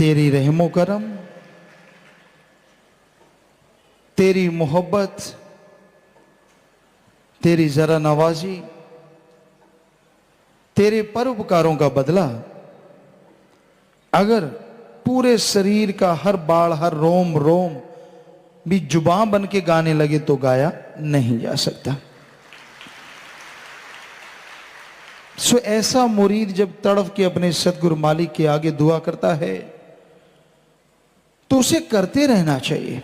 तेरी रहमो करम, तेरी मोहब्बत, तेरी जरा नवाजी, तेरे परोपकारों का बदला अगर पूरे शरीर का हर बाल हर रोम रोम भी जुबान बन के गाने लगे तो गाया नहीं जा सकता। सो ऐसा मुरीद जब तड़फ के अपने सतगुरु मालिक के आगे दुआ करता है तो उसे करते रहना चाहिए,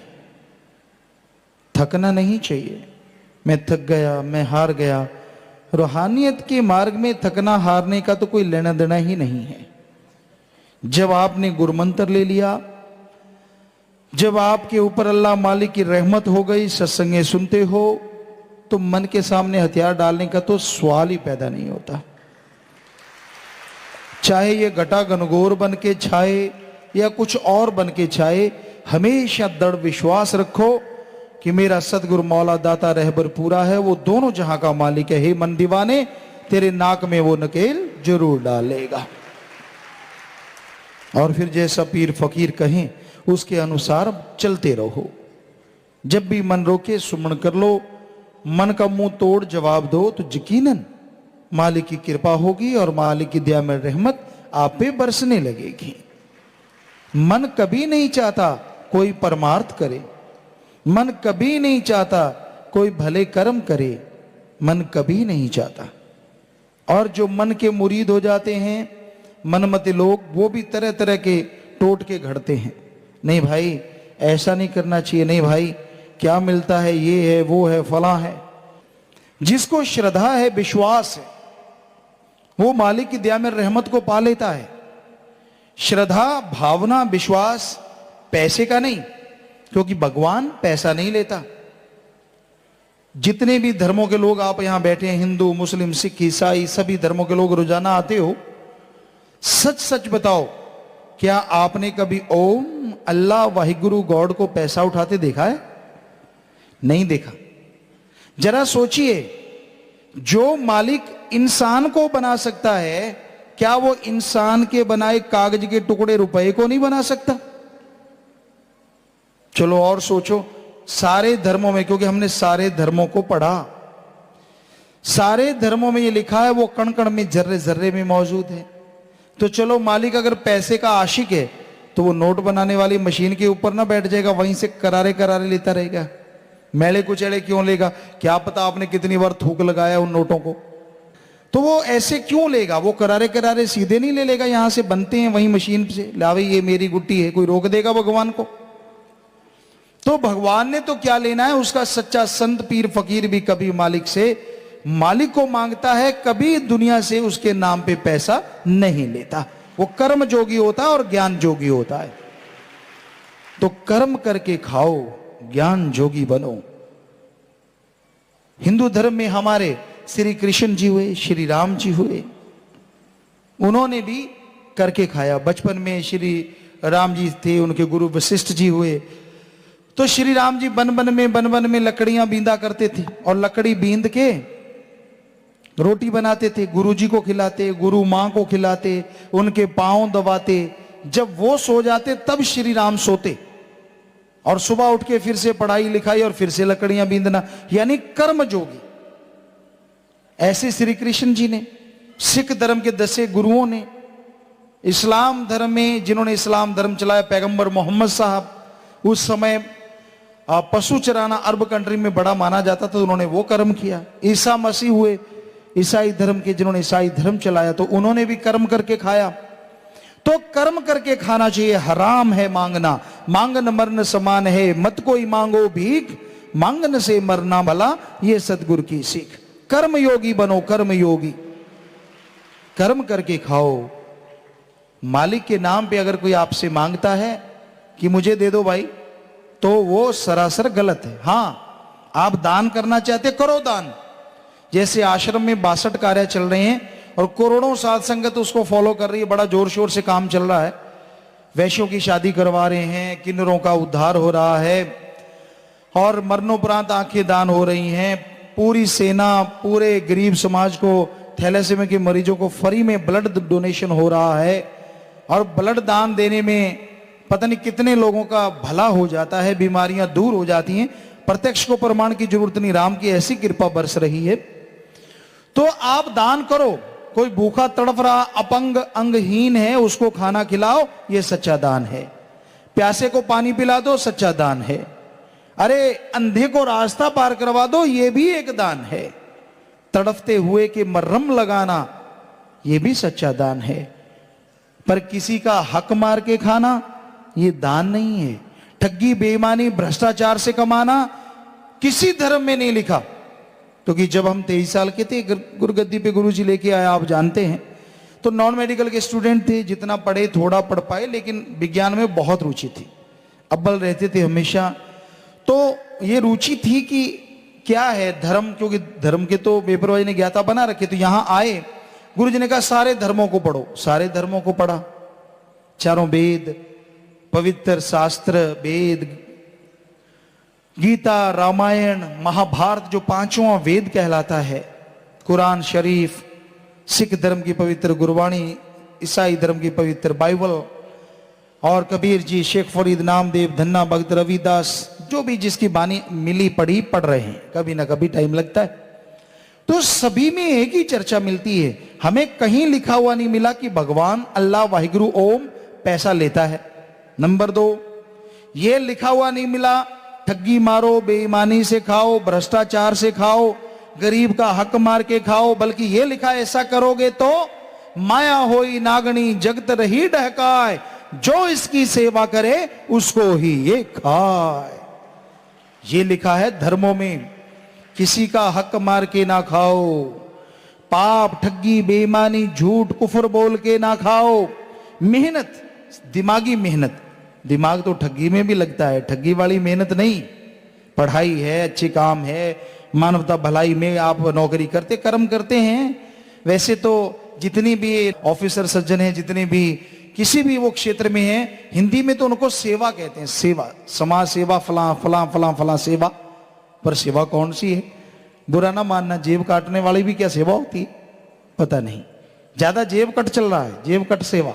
थकना नहीं चाहिए। मैं थक गया, मैं हार गया, रूहानियत के मार्ग में थकना हारने का तो कोई लेना देना ही नहीं है। जब आपने गुरमंत्र ले लिया, जब आपके ऊपर अल्लाह मालिक की रहमत हो गई, सत्संगे सुनते हो, तो मन के सामने हथियार डालने का तो सवाल ही पैदा नहीं होता। चाहे ये घटा घनघोर बन के छाए या कुछ और बन के छाए, हमेशा दृढ़ विश्वास रखो कि मेरा सतगुरु मौला दाता रहबर पूरा है, वो दोनों जहां का मालिक है। हे मन दीवाने, तेरे नाक में वो नकेल जरूर डालेगा। और फिर जैसा पीर फकीर कहें उसके अनुसार चलते रहो। जब भी मन रोके सुमन कर लो, मन का मुंह तोड़ जवाब दो तो यकीनन मालिक की कृपा होगी और मालिक की दया में रहमत आप पे बरसने लगेगी। मन कभी नहीं चाहता कोई परमार्थ करे, मन कभी नहीं चाहता कोई भले कर्म करे, मन कभी नहीं चाहता। और जो मन के मुरीद हो जाते हैं मनमते लोग, वो भी तरह तरह के टोटके घड़ते हैं। नहीं भाई ऐसा नहीं करना चाहिए, नहीं भाई क्या मिलता है, ये है वो है फलां है। जिसको श्रद्धा है, विश्वास है, वो मालिक की दया में रहमत को पा लेता है। श्रद्धा भावना विश्वास पैसे का नहीं, क्योंकि भगवान पैसा नहीं लेता। जितने भी धर्मों के लोग आप यहां बैठे हैं, हिंदू मुस्लिम सिख ईसाई सभी धर्मों के लोग रोजाना आते हो, सच सच बताओ क्या आपने कभी ओम अल्लाह वाहिगुरु गॉड को पैसा उठाते देखा है? नहीं देखा। जरा सोचिए, जो मालिक इंसान को बना सकता है, क्या वो इंसान के बनाए कागज के टुकड़े रुपए को नहीं बना सकता? चलो और सोचो, सारे धर्मों में, क्योंकि हमने सारे धर्मों को पढ़ा, सारे धर्मों में ये लिखा है वो कण कण में जर्रे जर्रे में मौजूद है। तो चलो मालिक अगर पैसे का आशिक है तो वो नोट बनाने वाली मशीन के ऊपर ना बैठ जाएगा, वहीं से करारे करारे लेता रहेगा। मेले कुचेले क्यों लेगा? क्या पता आपने कितनी बार थूक लगाया उन नोटों को, तो वो ऐसे क्यों लेगा? वो करारे करारे सीधे नहीं ले लेगा, यहां से बनते हैं वहीं मशीन से, लावे ये मेरी गुट्टी है, कोई रोक देगा भगवान को? तो भगवान ने तो क्या लेना है? उसका सच्चा संत पीर फकीर भी कभी मालिक से, मालिक को मांगता है, कभी दुनिया से उसके नाम पे पैसा नहीं लेता। वो कर्म जोगी होता है और ज्ञान जोगी होता है। तो कर्म करके खाओ, ज्ञान जोगी बनो। हिंदू धर्म में हमारे श्री कृष्ण जी हुए, श्री राम जी हुए, उन्होंने भी करके खाया। बचपन में श्री राम जी थे, उनके गुरु वशिष्ठ जी हुए, तो श्री राम जी बन बन में लकड़ियां बींदा करते थे और लकड़ी बींद के रोटी बनाते थे, गुरु जी को खिलाते, गुरु मां को खिलाते, उनके पांव दबाते। जब वो सो जाते तब श्री राम सोते, और सुबह उठ के फिर से पढ़ाई लिखाई और फिर से लकड़ियां बींदना, यानी कर्म जोगी। ऐसे श्री कृष्ण जी ने, सिख धर्म के 10 गुरुओं ने, इस्लाम धर्म में जिन्होंने इस्लाम धर्म चलाया पैगंबर मोहम्मद साहब, उस समय पशु चराना अरब कंट्री में बड़ा माना जाता था, उन्होंने वो कर्म किया। ईसा मसीह हुए ईसाई धर्म के, जिन्होंने ईसाई धर्म चलाया, तो उन्होंने भी कर्म करके खाया। तो कर्म करके खाना चाहिए। हराम है मांगना, मांगन मरन समान है, मत कोई मांगो भीख, मांगन से मरना भला, ये सतगुरु की सीख। कर्म योगी बनो, कर्म योगी, कर्म करके खाओ। मालिक के नाम पे अगर कोई आपसे मांगता है कि मुझे दे दो भाई, तो वो सरासर गलत है। हां, आप दान करना चाहते करो दान। जैसे आश्रम में 62 कार्य चल रहे हैं और करोड़ों साध संगत उसको फॉलो कर रही है, बड़ा जोर शोर से काम चल रहा है। वैश्यों की शादी करवा रहे हैं, किन्नरों का उद्धार हो रहा है, और मरणोपरांत आंखें दान हो रही हैं। पूरी सेना, पूरे गरीब समाज को, थैलेसीमिया के मरीजों को फ्री में ब्लड डोनेशन हो रहा है। और ब्लड दान देने में पता नहीं कितने लोगों का भला हो जाता है, बीमारियां दूर हो जाती हैं। प्रत्यक्ष को प्रमाण की जरूरत नहीं, राम की ऐसी कृपा बरस रही है। तो आप दान करो, कोई भूखा तड़प रहा, अपंग अंगहीन है, उसको खाना खिलाओ, ये सच्चा दान है। प्यासे को पानी पिला दो, सच्चा दान है। अरे अंधे को रास्ता पार करवा दो, ये भी एक दान है। तड़पते हुए के मरहम लगाना, ये भी सच्चा दान है। पर किसी का हक मार के खाना, ये दान नहीं है। ठगी, बेईमानी, भ्रष्टाचार से कमाना किसी धर्म में नहीं लिखा। क्योंकि जब हम 23 साल के थे, गुरुगद्दी पे गुरुजी लेके आया, आप जानते हैं, तो नॉन मेडिकल के स्टूडेंट थे, जितना पढ़े थोड़ा पढ़ पाए, लेकिन विज्ञान में बहुत रुचि थी, अव्वल रहते थे हमेशा। तो ये रुचि थी कि क्या है धर्म, क्योंकि धर्म के तो बेपरवाही ने ज्ञाता बना रखे। तो यहां आए, गुरुजी ने कहा सारे धर्मों को पढ़ो। सारे धर्मों को पढ़ा, चारों वेद, पवित्र शास्त्र, वेद, गीता, रामायण, महाभारत जो पांचवां वेद कहलाता है, कुरान शरीफ, सिख धर्म की पवित्र गुरबाणी, ईसाई धर्म की पवित्र बाइबल, और कबीर जी, शेख फरीद, नामदेव, धन्ना भगत, रविदास, जो भी जिसकी बानी मिली पढ़ी पढ़ रहे हैं, कभी ना कभी टाइम लगता है। तो सभी में एक ही चर्चा मिलती है। हमें कहीं लिखा हुआ नहीं मिला कि भगवान अल्लाह वाहिगुरु ओम पैसा लेता है। नंबर 2, ये लिखा हुआ नहीं मिला ठगी मारो, बेईमानी से खाओ, भ्रष्टाचार से खाओ, गरीब का हक मार के खाओ, बल्कि ये लिखा ऐसा करोगे तो माया होई नागणी जगत रही डहकाए, जो इसकी सेवा करे उसको ही ये खाए। ये लिखा है धर्मों में, किसी का हक मार के ना खाओ, पाप, ठगी, बेईमानी, झूठ, कुफर बोल के ना खाओ। मेहनत, दिमागी मेहनत, दिमाग तो ठगी में भी लगता है, ठगी वाली मेहनत नहीं। पढ़ाई है, अच्छे काम है, मानवता भलाई में आप नौकरी करते, कर्म करते हैं। वैसे तो जितनी भी ऑफिसर सज्जन हैं, जितने भी किसी भी वो क्षेत्र में हैं, हिंदी में तो उनको सेवा कहते हैं। सेवा, समाज सेवा, फलां फलां फलां फलां सेवा। पर सेवा कौन सी है? बुरा ना मानना, जेब काटने वाली भी क्या सेवा होती है? पता नहीं, ज्यादा जेब कट चल रहा है, जेब कट सेवा।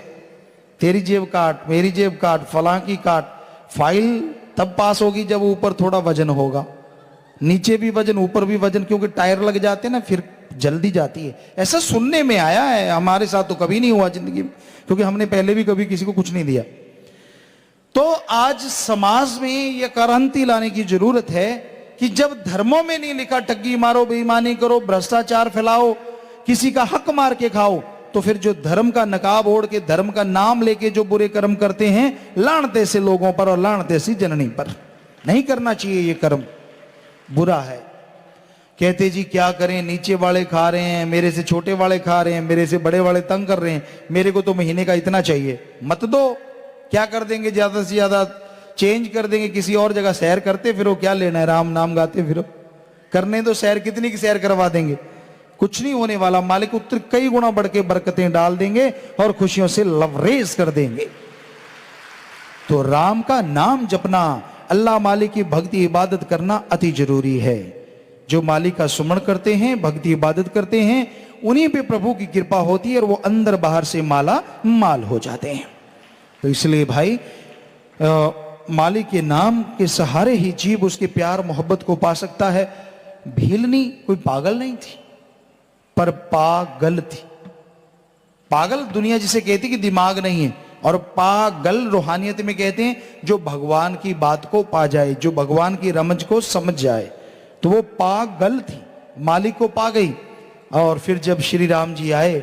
तेरी जेब काट, मेरी जेब काट, फलां की काट। फाइल तब पास होगी जब ऊपर थोड़ा वजन होगा, नीचे भी वजन, ऊपर भी वजन, क्योंकि टायर लग जाते हैं ना, फिर जल्दी जाती है। ऐसा सुनने में आया है, हमारे साथ तो कभी नहीं हुआ जिंदगी में, क्योंकि हमने पहले भी कभी किसी को कुछ नहीं दिया। तो आज समाज में यह क्रांति लाने की जरूरत है कि जब धर्मों में नहीं लिखा ठगी मारो, बेईमानी करो, भ्रष्टाचार फैलाओ, किसी का हक मार के खाओ, तो फिर जो धर्म का नकाब ओढ़ के, धर्म का नाम लेके जो बुरे कर्म करते हैं, लानते से लोगों पर और लानते सी जननी पर, नहीं करना चाहिए। ये कर्म बुरा है। कहते जी क्या करें, नीचे वाले खा रहे हैं, मेरे से छोटे वाले खा रहे हैं, मेरे से बड़े वाले तंग कर रहे हैं, मेरे को तो महीने का इतना चाहिए। मत दो, क्या कर देंगे, ज्यादा से ज्यादा चेंज कर देंगे, किसी और जगह सैर करते फिरो, क्या लेना है, राम नाम गाते फिरो। करने दो सैर, कितनी की सैर करवा देंगे, कुछ नहीं होने वाला। मालिक उत्तर कई गुना बढ़ के बरकतें डाल देंगे और खुशियों से लवरेज कर देंगे। तो राम का नाम जपना, अल्लाह मालिक की भक्ति इबादत करना अति जरूरी है। जो मालिक का सुमरण करते हैं, भक्ति इबादत करते हैं, उन्हीं पे प्रभु की कृपा होती है और वो अंदर बाहर से माला माल हो जाते हैं। तो इसलिए भाई, मालिक के नाम के सहारे ही जीव उसके प्यार मोहब्बत को पा सकता है। भीलनी कोई पागल नहीं थी, पर पागल थी। पागल दुनिया जिसे कहती कि दिमाग नहीं है, और पागल रूहानियत में कहते हैं जो भगवान की बात को पा जाए, जो भगवान की रमज को समझ जाए। तो वो पागल थी, मालिक को पा गई। और फिर जब श्री राम जी आए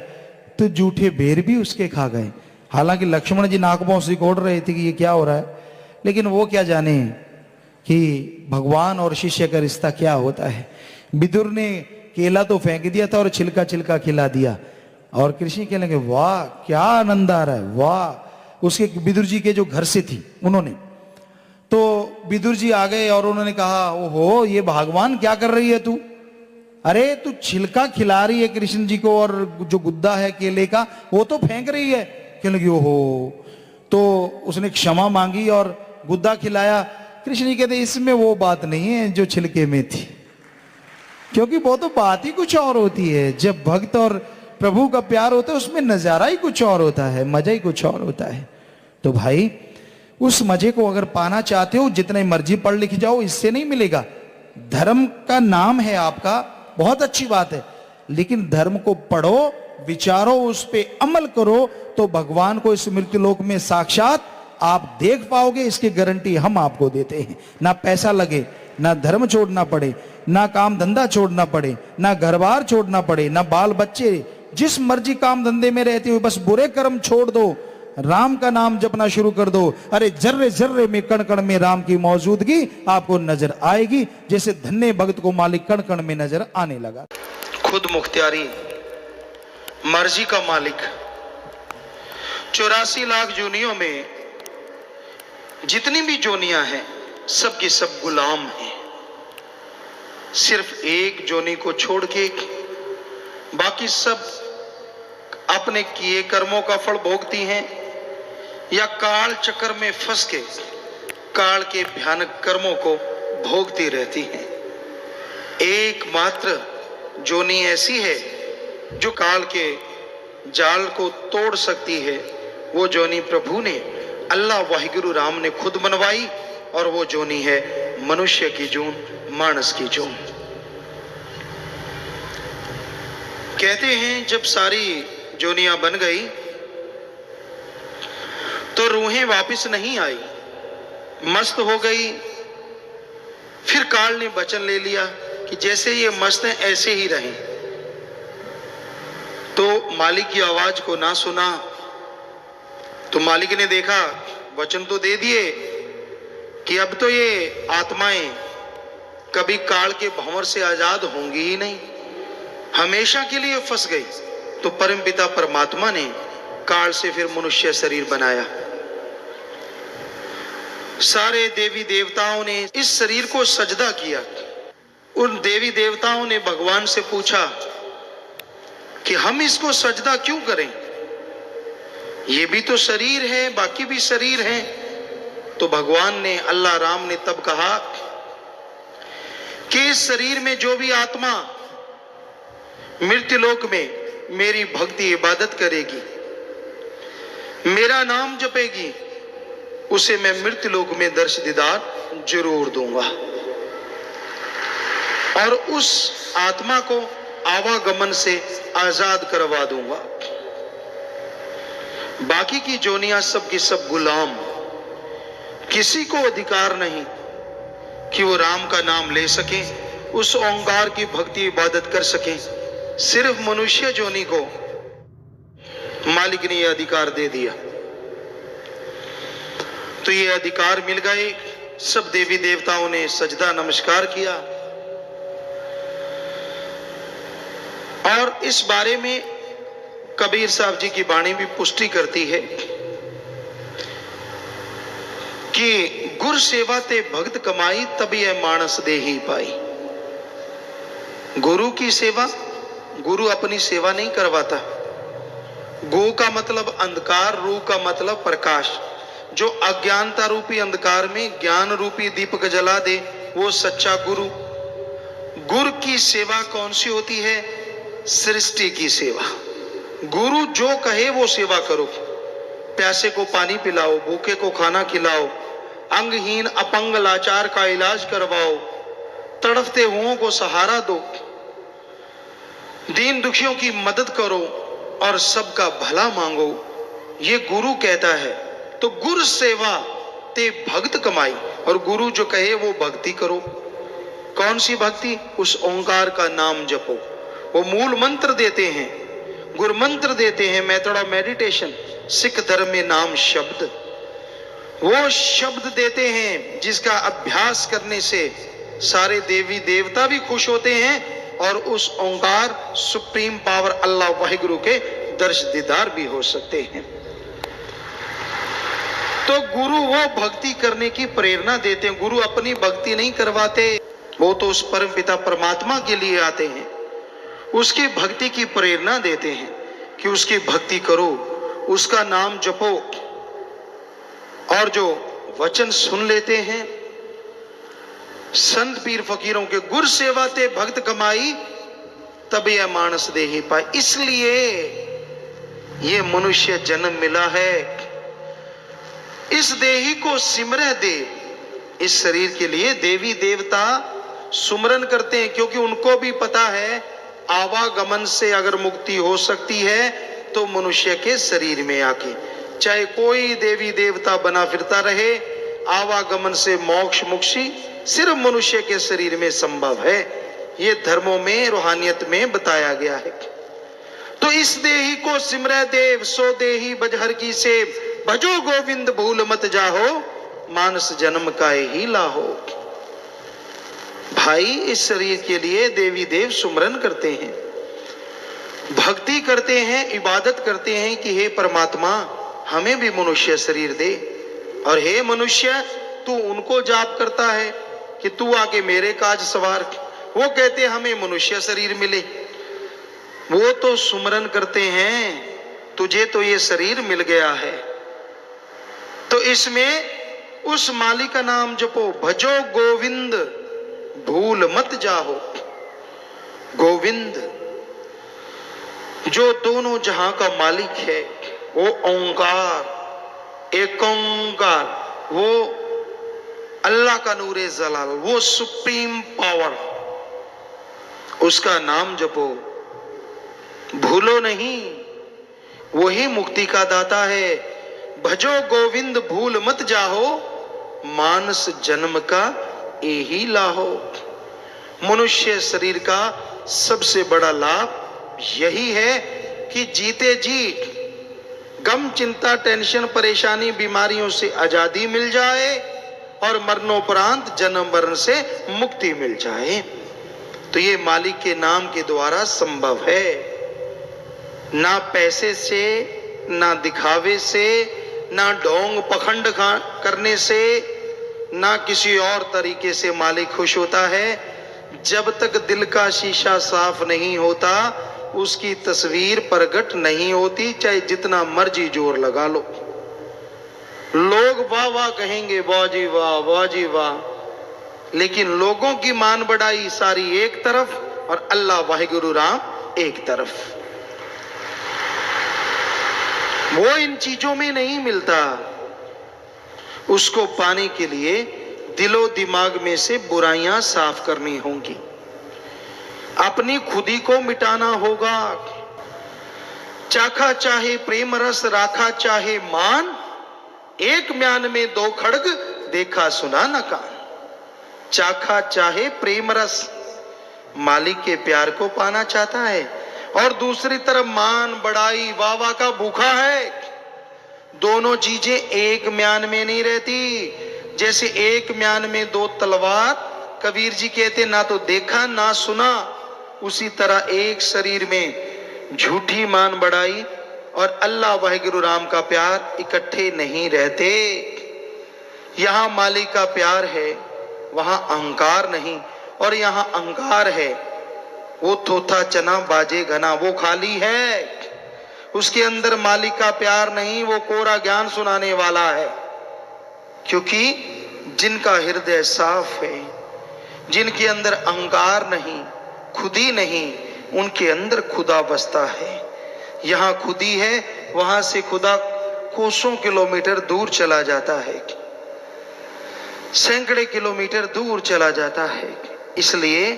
तो जूठे बेर भी उसके खा गए। हालांकि लक्ष्मण जी नाकपों से कोड़ रहे थे कि ये क्या हो रहा है, लेकिन वो क्या जाने कि भगवान और शिष्य का रिश्ता क्या होता है। विदुर ने केला तो फेंक दिया था और छिलका छिलका खिला दिया, और कृष्ण कहने लगे वाह क्या आनंद आ रहा है, वाह। उसके विदुर जी के जो घर से थी उन्होंने, तो विदुर जी आ गए और उन्होंने कहा ओहो ये भगवान क्या कर रही है तू, अरे तू छिलका खिला रही है कृष्ण जी को, और जो गुद्दा है केले का वो तो फेंक रही है। कहने लगी ओहो। तो उसने क्षमा मांगी और गुद्दा खिलाया। कृष्ण जी कहते इसमें वो बात नहीं है जो छिलके में थी, क्योंकि वो तो बात ही कुछ और होती है। जब भक्त और प्रभु का प्यार होता है उसमें नजारा ही कुछ और होता है, मजा ही कुछ और होता है। तो भाई उस मजे को अगर पाना चाहते हो, जितने मर्जी पढ़ लिख जाओ, इससे नहीं मिलेगा। धर्म का नाम है आपका, बहुत अच्छी बात है, लेकिन धर्म को पढ़ो, विचारो, उस पे अमल करो, तो भगवान को इस मृत्युलोक में साक्षात आप देख पाओगे। इसकी गारंटी हम आपको देते हैं। ना पैसा लगे, ना धर्म छोड़ना पड़े, ना काम धंधा छोड़ना पड़े, ना घर बार छोड़ना पड़े, ना बाल बच्चे, जिस मर्जी काम धंधे में रहते हुए बस बुरे कर्म छोड़ दो, राम का नाम जपना शुरू कर दो। अरे जर्रे जर्रे में, कण कण में राम की मौजूदगी आपको नजर आएगी, जैसे धन्य भक्त को मालिक कण कण में नजर आने लगा। खुद मुख्तियारी, मर्जी का मालिक, 84 लाख जोनियों में जितनी भी जोनियां हैं, सब की सब गुलाम हैं। सिर्फ एक जोनी को छोड़ के बाकी सब अपने किए कर्मों का फल भोगती हैं, या काल चक्कर में फंस के काल के भयानक कर्मों को भोगती रहती हैं। एकमात्र जोनी ऐसी है जो काल के जाल को तोड़ सकती है। वो जोनी प्रभु ने, अल्लाह वाहिगुरु राम ने खुद बनवाई, और वो जोनी है मनुष्य की जून, मानस की जून। कहते हैं जब सारी जोनियां बन गई तो रूहें वापस नहीं आई, मस्त हो गई। फिर काल ने वचन ले लिया कि जैसे ये मस्त हैं ऐसे ही रहें। तो मालिक की आवाज को ना सुना, तो मालिक ने देखा, वचन तो दे दिए कि अब तो ये आत्माएं कभी काल के भंवर से आजाद होंगी ही नहीं, हमेशा के लिए फंस गई। तो परमपिता परमात्मा ने काल से फिर मनुष्य शरीर बनाया। सारे देवी देवताओं ने इस शरीर को सजदा किया। उन देवी देवताओं ने भगवान से पूछा कि हम इसको सजदा क्यों करें, ये भी तो शरीर है, बाकी भी शरीर हैं। तो भगवान ने, अल्लाह राम ने तब कहा कि इस शरीर में जो भी आत्मा मृत्युलोक में मेरी भक्ति इबादत करेगी, मेरा नाम जपेगी, उसे मैं मृत्युलोक में दर्श दीदार जरूर दूंगा, और उस आत्मा को आवागमन से आजाद करवा दूंगा। बाकी की जोनियां सब की सब गुलाम, किसी को अधिकार नहीं कि वो राम का नाम ले सके, उस ओंकार की भक्ति इबादत कर सके। सिर्फ मनुष्य जोनी को मालिक ने यह अधिकार दे दिया। तो ये अधिकार मिल गए। सब देवी देवताओं ने सजदा नमस्कार किया, और इस बारे में कबीर साहब जी की वाणी भी पुष्टि करती है कि गुर सेवा ते भक्त कमाई, तभी यह मानस दे ही पाई। गुरु की सेवा, गुरु अपनी सेवा नहीं करवाता। गो का मतलब अंधकार, रू का मतलब प्रकाश। जो अज्ञानता रूपी अंधकार में ज्ञान रूपी दीपक जला दे, वो सच्चा गुरु। गुरु की सेवा कौन सी होती है? सृष्टि की सेवा। गुरु जो कहे वो सेवा करो। प्यासे को पानी पिलाओ, भूखे को खाना खिलाओ, अंगहीन अपंग लाचार का इलाज करवाओ, तड़फते हुओं को सहारा दो, दीन दुखियों की मदद करो और सबका भला मांगो, ये गुरु कहता है। तो गुरु सेवा ते भक्त कमाई, और गुरु जो कहे वो भक्ति करो। कौन सी भक्ति? उस ओंकार का नाम जपो। वो मूल मंत्र देते हैं, गुरु मंत्र देते हैं, मेथड ऑफ मेडिटेशन, सिख धर्म में नाम शब्द। वो शब्द देते हैं जिसका अभ्यास करने से सारे देवी देवता भी खुश होते हैं, और उस ओंकार सुप्रीम पावर अल्लाह वाहिगुरु के दर्श दीदार भी हो सकते हैं। तो गुरु वो भक्ति करने की प्रेरणा देते हैं। गुरु अपनी भक्ति नहीं करवाते, वो तो उस परम पिता परमात्मा के लिए आते हैं, उसकी भक्ति की प्रेरणा देते हैं कि उसकी भक्ति करो, उसका नाम जपो। और जो वचन सुन लेते हैं संत पीर फकीरों के, गुर सेवा ते भक्त कमाई, तब यह मानस दे ही पाए। इसलिए ये मनुष्य जन्म मिला है। इस देही को सिमरह देव, इस शरीर के लिए देवी देवता सुमरन करते हैं, क्योंकि उनको भी पता है आवागमन से अगर मुक्ति हो सकती है तो मनुष्य के शरीर में आके, चाहे कोई देवी देवता बना फिरता रहे, आवागमन से मोक्ष मुक्ति सिर्फ मनुष्य के शरीर में संभव है। ये धर्मों में, रूहानियत में बताया गया है। तो इस देही को सिमरह देव, सो देही बजहर की से, भजो गोविंद भूल मत जाहो, मानस जन्म का ही लाहो। भाई, इस शरीर के लिए देवी देव सुमरन करते हैं, भक्ति करते हैं, इबादत करते हैं कि हे परमात्मा हमें भी मनुष्य शरीर दे, और हे मनुष्य तू उनको जाप करता है कि तू आके मेरे काज सवार। वो कहते हमें मनुष्य शरीर मिले, वो तो सुमरन करते हैं तुझे तो ये शरीर मिल गया है, तो इसमें उस मालिक का नाम जपो, भजो गोविंद भूल मत जाहो। गोविंद जो दोनों जहां का मालिक है, वो ओंकार, एक ओंकार, वो अल्लाह का नूरे जलाल, वो सुप्रीम पावर, उसका नाम जपो, भूलो नहीं, वही मुक्ति का दाता है। भजो गोविंद भूल मत जाहो, मानस जन्म का यही लाहो। मनुष्य शरीर का सबसे बड़ा लाभ यही है कि जीते जी गम, चिंता, टेंशन, परेशानी, बीमारियों से आजादी मिल जाए और मरणोपरांत जन्म मरण से मुक्ति मिल जाए। तो ये मालिक के नाम के द्वारा संभव है, ना पैसे से, ना दिखावे से, ना ढोंग पखंड करने से, ना किसी और तरीके से मालिक खुश होता है। जब तक दिल का शीशा साफ नहीं होता उसकी तस्वीर प्रकट नहीं होती, चाहे जितना मर्जी जोर लगा लो। लोग वाह वाह कहेंगे, वाह जी वाह, वाह जी वाह, लेकिन लोगों की मान बढ़ाई सारी एक तरफ और अल्लाह वाहिगुरु राम एक तरफ। वो इन चीजों में नहीं मिलता। उसको पाने के लिए दिलो दिमाग में से बुराइयां साफ करनी होंगी, अपनी खुदी को मिटाना होगा। चाखा चाहे प्रेम रस, राखा चाहे मान, एक म्यान में दो खड़ग, देखा सुना न कान। चाखा चाहे प्रेम रस, मालिक के प्यार को पाना चाहता है, और दूसरी तरफ मान बढ़ाई वावा का भूखा है। दोनों चीजें एक म्यान में नहीं रहती। जैसे एक म्यान में दो तलवार, कबीर जी कहते ना तो देखा ना सुना, उसी तरह एक शरीर में झूठी मान बढ़ाई और अल्लाह वाहिगुरु राम का प्यार इकट्ठे नहीं रहते। यहां मालिक का प्यार है, वहां अहंकार नहीं, और यहां अहंकार है वो थोथा चना बाजे घना, वो खाली है, उसके अंदर मालिक का प्यार नहीं, वो कोरा ज्ञान सुनाने वाला है। क्योंकि जिनका हृदय साफ है, जिनके अंदर अहंकार नहीं, खुदी नहीं, उनके अंदर खुदा बसता है। यहां खुदी है, वहां से खुदा कोसों किलोमीटर दूर चला जाता है, सैकड़े किलोमीटर दूर चला जाता है। इसलिए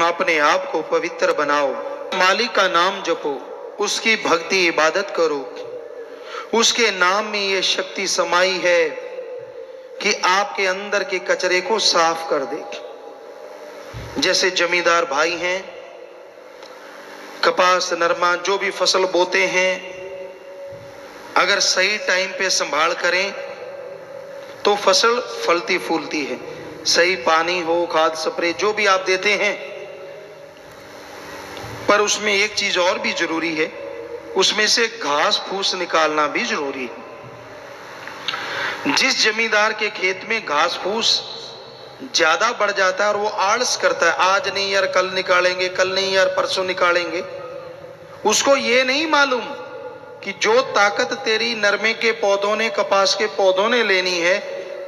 अपने आप को पवित्र बनाओ, मालिक का नाम जपो, उसकी भक्ति इबादत करो। उसके नाम में यह शक्ति समाई है कि आपके अंदर के कचरे को साफ कर दे। जैसे जमींदार भाई हैं, कपास, नरमा, जो भी फसल बोते हैं, अगर सही टाइम पे संभाल करें तो फसल फलती फूलती है। सही पानी हो, खाद, स्प्रे जो भी आप देते हैं, पर उसमें एक चीज और भी जरूरी है, उसमें से घास फूस निकालना भी जरूरी है। जिस जमींदार के खेत में घास फूस ज्यादा बढ़ जाता है और वो आलस करता है, आज नहीं यार कल निकालेंगे, कल नहीं यार परसों निकालेंगे, उसको ये नहीं मालूम कि जो ताकत तेरी नरमे के पौधों ने, कपास के पौधों ने लेनी है,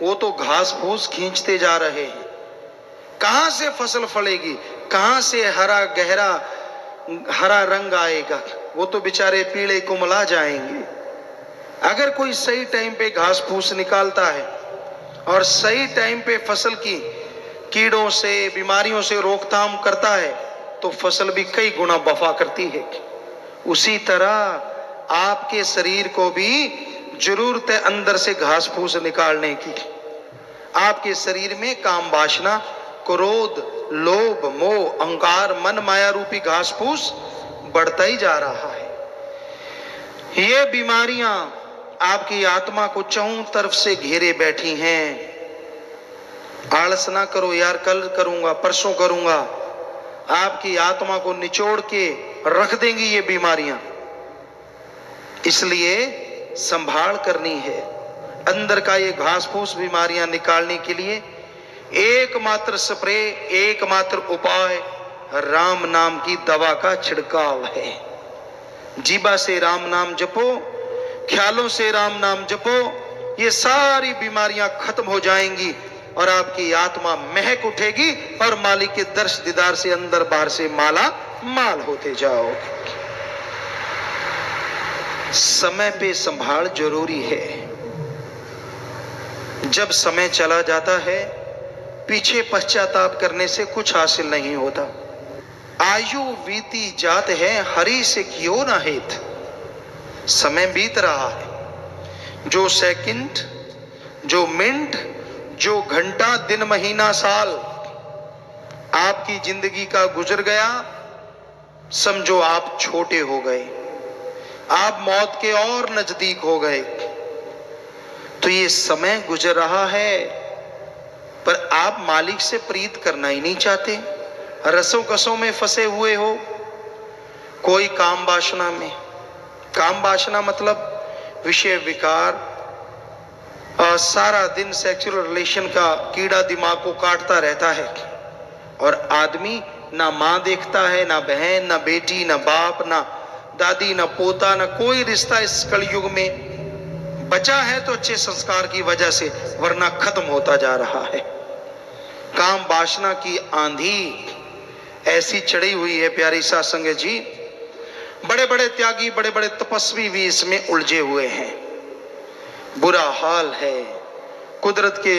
वो तो घास फूस खींचते जा रहे हैं। कहां से फसल फलेगी, कहां से हरा गहरा हरा रंग आएगा, वो तो बेचारे पीले कुमला जाएंगे। अगर कोई सही टाइम पे घास फूस निकालता है और सही टाइम पे फसल की कीड़ों से बीमारियों से रोकथाम करता है तो फसल भी कई गुना वफा करती है। उसी तरह आपके शरीर को भी जरूरत है अंदर से घास फूस निकालने की। आपके शरीर में काम वासना, क्रोध, लोभ, मोह, अहंकार, मन माया रूपी घास फूस बढ़ता ही जा रहा है। ये बीमारियां आपकी आत्मा को चारों तरफ से घेरे बैठी हैं। आलस ना करो यार, कल करूंगा, परसों करूंगा। आपकी आत्मा को निचोड़ के रख देंगी ये बीमारियां। इसलिए संभाल करनी है। अंदर का ये घास फूस बीमारियां निकालने के लिए एकमात्र स्प्रे, एकमात्र उपाय राम नाम की दवा का छिड़काव है। जीवा से राम नाम जपो, ख्यालों से राम नाम जपो, ये सारी बीमारियां खत्म हो जाएंगी और आपकी आत्मा महक उठेगी और मालिक के दर्श दीदार से अंदर बाहर से माला माल होते जाओगे। समय पे संभाल जरूरी है। जब समय चला जाता है पीछे पश्चाताप करने से कुछ हासिल नहीं होता। आयु बीती जात है हरि से क्यों ना हेत। समय बीत रहा है। जो सेकंड, जो मिनट, जो घंटा, दिन, महीना, साल आपकी जिंदगी का गुजर गया, समझो आप छोटे हो गए, आप मौत के और नजदीक हो गए। तो ये समय गुजर रहा है पर आप मालिक से प्रीत करना ही नहीं चाहते। रसों कसों में फंसे हुए हो, कोई काम वासना में। काम वासना मतलब विषय विकार, सारा दिन सेक्सुअल रिलेशन का कीड़ा दिमाग को काटता रहता है और आदमी ना मां देखता है, ना बहन, ना बेटी, ना बाप, ना दादी, ना पोता, ना कोई रिश्ता इस कलयुग में बचा है तो अच्छे संस्कार की वजह से, वरना खत्म होता जा रहा है। काम वासना की आंधी ऐसी चढ़ी हुई है प्यारी साध संगत जी। बड़े बड़े त्यागी, बड़े बड़े तपस्वी भी इसमें उलझे हुए हैं। बुरा हाल है। कुदरत के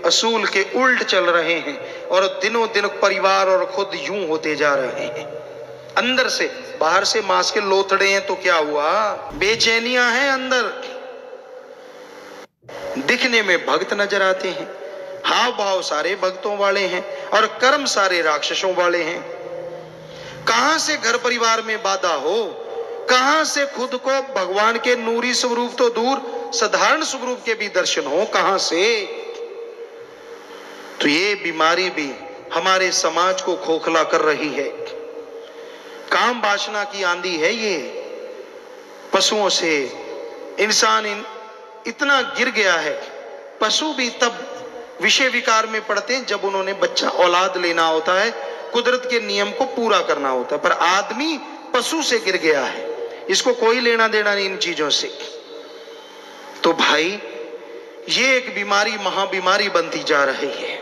असूल के उल्ट चल रहे हैं और दिनों दिन परिवार और खुद यूं होते जा रहे हैं। अंदर से, बाहर से मांस के लोथड़े हैं तो क्या हुआ, बेचैनियां हैं अंदर। दिखने में भक्त नजर आते हैं, हाव भाव सारे भक्तों वाले हैं और कर्म सारे राक्षसों वाले हैं। कहां से घर परिवार में बाधा हो, कहां से खुद को भगवान के नूरी स्वरूप तो दूर साधारण स्वरूप के भी दर्शन हो, कहां से। तो ये बीमारी भी हमारे समाज को खोखला कर रही है। काम वासना की आंधी है ये। पशुओं से इंसान इतना गिर गया है। पशु भी तब विषय विकार में पड़ते हैं जब उन्होंने बच्चा औलाद लेना होता है, कुदरत के नियम को पूरा करना होता है। पर आदमी पशु से गिर गया है, इसको कोई लेना देना नहीं इन चीजों से। तो भाई ये एक बीमारी महाबीमारी बनती जा रही है।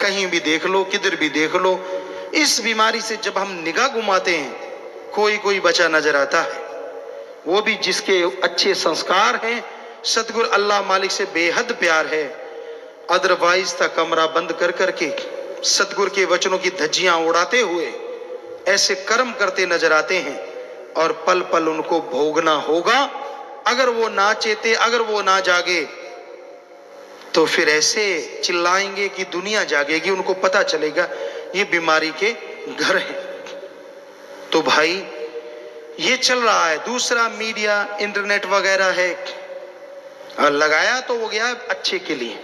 कहीं भी देख लो, किधर भी देख लो, इस बीमारी से जब हम निगाह घुमाते हैं कोई कोई बचा नजर आता है, वो भी जिसके अच्छे संस्कार हैं, सतगुरु अल्लाह मालिक से बेहद प्यार है। अदरवाइज का कमरा बंद कर करके सतगुरु के वचनों की धज्जियां उड़ाते हुए ऐसे कर्म करते नजर आते हैं और पल पल उनको भोगना होगा। अगर वो ना चेते, अगर वो ना जागे तो फिर ऐसे चिल्लाएंगे कि दुनिया जागेगी, उनको पता चलेगा ये बीमारी के घर हैं। तो भाई ये चल रहा है। दूसरा मीडिया, इंटरनेट वगैरह है, और लगाया तो वो गया अच्छे के लिए।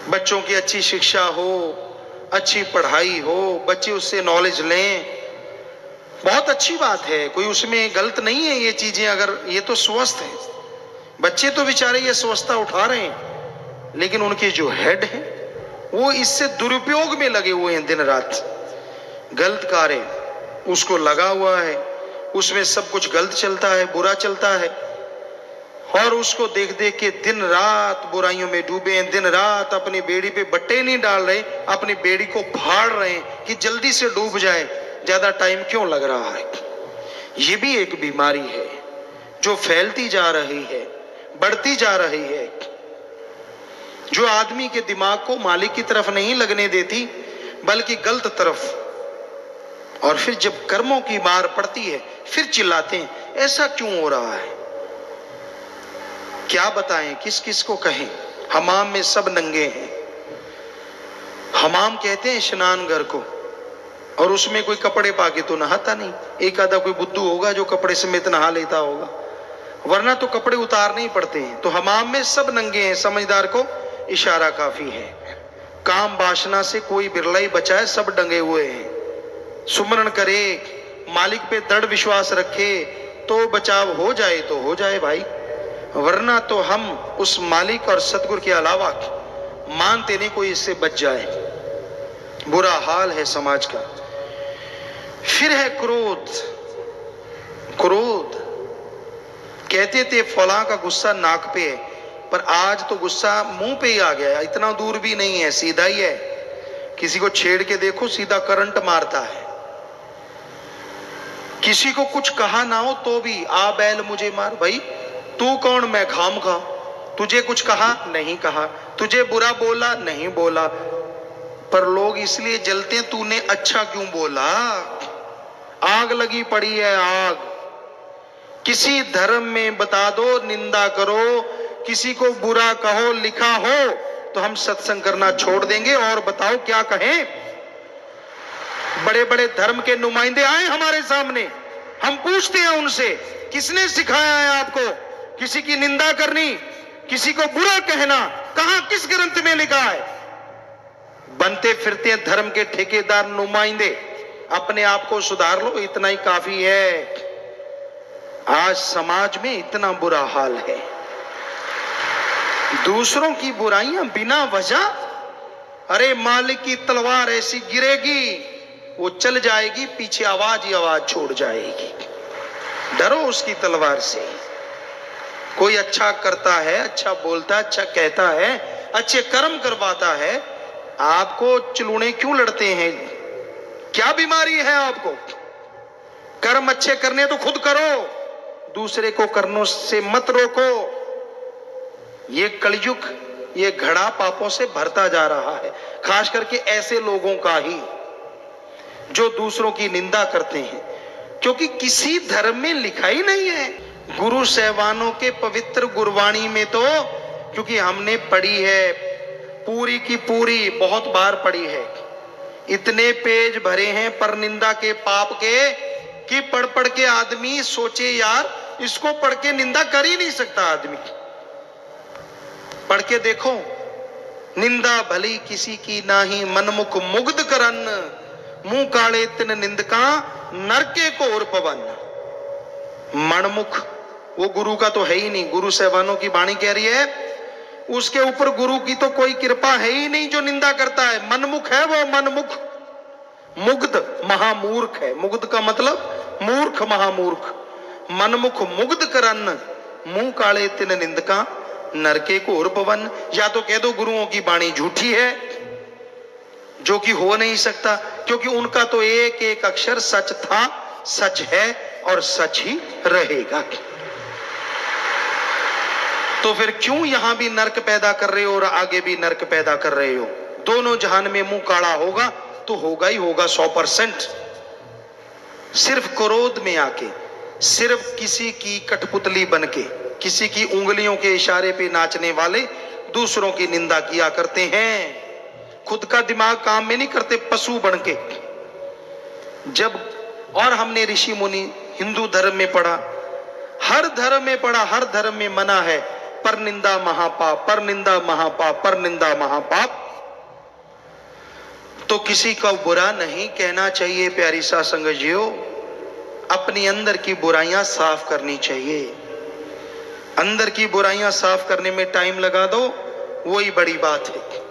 बच्चों की अच्छी शिक्षा हो, अच्छी पढ़ाई हो, बच्चे उससे नॉलेज लें, बहुत अच्छी बात है, कोई उसमें गलत नहीं है ये चीजें। अगर ये तो स्वस्थ है, बच्चे तो बेचारे ये स्वस्थता उठा रहे हैं, लेकिन उनके जो हेड हैं वो इससे दुरुपयोग में लगे हुए हैं। दिन रात गलत कार्य उसको लगा हुआ है, उसमें सब कुछ गलत चलता है, बुरा चलता है, और उसको देख देख के दिन रात बुराइयों में डूबे हैं। दिन रात अपनी बेड़ी पे बट्टे नहीं डाल रहे, अपनी बेड़ी को फाड़ रहे हैं कि जल्दी से डूब जाए, ज्यादा टाइम क्यों लग रहा है। ये भी एक बीमारी है। जो फैलती जा रही है, बढ़ती जा रही है, जो आदमी के दिमाग को मालिक की तरफ नहीं लगने देती बल्कि गलत तरफ। और फिर जब कर्मों की मार पड़ती है फिर चिल्लाते हैं, ऐसा क्यों हो रहा है? क्या बताएं, किस किस को कहें? हमाम में सब नंगे हैं। हमाम कहते हैं स्नान घर को, और उसमें कोई कपड़े पाके तो नहाता नहीं। एक आधा कोई बुद्धू होगा जो कपड़े समेत नहा लेता होगा, वरना तो कपड़े उतारने ही पड़ते हैं। तो हमाम में सब नंगे हैं, समझदार को इशारा काफी है। काम वासना से कोई बिरला ही बचा है, सब डंगे हुए हैं। सुमरण करे, मालिक पे दृढ़ विश्वास रखे तो बचाव हो जाए तो हो जाए भाई, वरना तो हम उस मालिक और सतगुरु के अलावा मानते नहीं कोई इससे बच जाए। बुरा हाल है समाज का। फिर है क्रोध। क्रोध कहते थे फलां का गुस्सा नाक पे है, पर आज तो गुस्सा मुंह पे ही आ गया। इतना दूर भी नहीं है, सीधा ही है। किसी को छेड़ के देखो, सीधा करंट मारता है। किसी को कुछ कहा ना हो तो भी आ बैल मुझे मार। भाई तू कौन, मैं खाम खा? तुझे कुछ कहा? नहीं कहा। तुझे बुरा बोला? नहीं बोला। पर लोग इसलिए जलते हैं, तूने अच्छा क्यों बोला? आग लगी पड़ी है, आग। किसी धर्म में बता दो, निंदा करो, किसी को बुरा कहो, लिखा हो तो हम सत्संग करना छोड़ देंगे। और बताओ क्या कहें? बड़े बड़े धर्म के नुमाइंदे आए हमारे सामने, हम पूछते हैं उनसे, किसने सिखाया है आपको किसी की निंदा करनी, किसी को बुरा कहना? कहां, किस ग्रंथ में लिखा है? बनते फिरते हैं धर्म के ठेकेदार नुमाइंदे। अपने आप को सुधार लो, इतना ही काफी है। आज समाज में इतना बुरा हाल है, दूसरों की बुराइयां बिना वजह। अरे मालिक की तलवार ऐसी गिरेगी, वो चल जाएगी, पीछे आवाज ही आवाज छोड़ जाएगी। डरो उसकी तलवार से। कोई अच्छा करता है, अच्छा बोलता है, अच्छा कहता है, अच्छे कर्म करवाता है, आपको चिलूने क्यों लड़ते हैं? क्या बीमारी है आपको? कर्म अच्छे करने तो खुद करो, दूसरे को करने से मत रोको। ये कलयुग, ये घड़ा पापों से भरता जा रहा है, खास करके ऐसे लोगों का ही जो दूसरों की निंदा करते हैं, क्योंकि किसी धर्म में लिखा ही नहीं है। गुरु सहवानों के पवित्र गुरबाणी में तो, क्योंकि हमने पढ़ी है पूरी की पूरी, बहुत बार पढ़ी है, इतने पेज भरे हैं पर निंदा के पाप के कि पढ़ पढ़ के आदमी सोचे यार इसको पढ़ के निंदा कर ही नहीं सकता आदमी। पढ़ के देखो, निंदा भली किसी की नाही, मनमुख मुग्ध करन, मुंह काले तिन निंदका, नरके को और पवन। मनमुख वो गुरु का तो है ही नहीं। गुरु सहबानों की वाणी कह रही है, उसके ऊपर गुरु की तो कोई कृपा है ही नहीं जो निंदा करता है। मनमुख है वो, मनमुख। मुग्ध महामूर्ख है। मुग्ध का मतलब मूर्ख, महामूर्ख। मनमुख मुग्ध करन, मुंह काले तिन निंदका, नरके को और पवन। या तो कह दो गुरुओं की वाणी झूठी है, जो कि हो नहीं सकता, क्योंकि उनका तो एक एक अक्षर सच था, सच है और सच ही रहेगा। तो फिर क्यों यहां भी नरक पैदा कर रहे हो और आगे भी नरक पैदा कर रहे हो? दोनों जहान में मुंह काला होगा तो होगा ही होगा 100%। सिर्फ क्रोध में आके, सिर्फ किसी की कठपुतली बनके, किसी की उंगलियों के इशारे पे नाचने वाले दूसरों की निंदा किया करते हैं। खुद का दिमाग काम में नहीं करते, पशु बनके। जब और हमने ऋषि मुनि हिंदू धर्म में पढ़ा, हर धर्म में पढ़ा, हर धर्म में मना है पर निंदा महापाप, पर निंदा महापाप, पर निंदा महापाप। तो किसी का बुरा नहीं कहना चाहिए प्यारी साध संगत जियो। अपनी अंदर की बुराइयां साफ करनी चाहिए। अंदर की बुराइयां साफ करने में टाइम लगा दो, वही बड़ी बात है।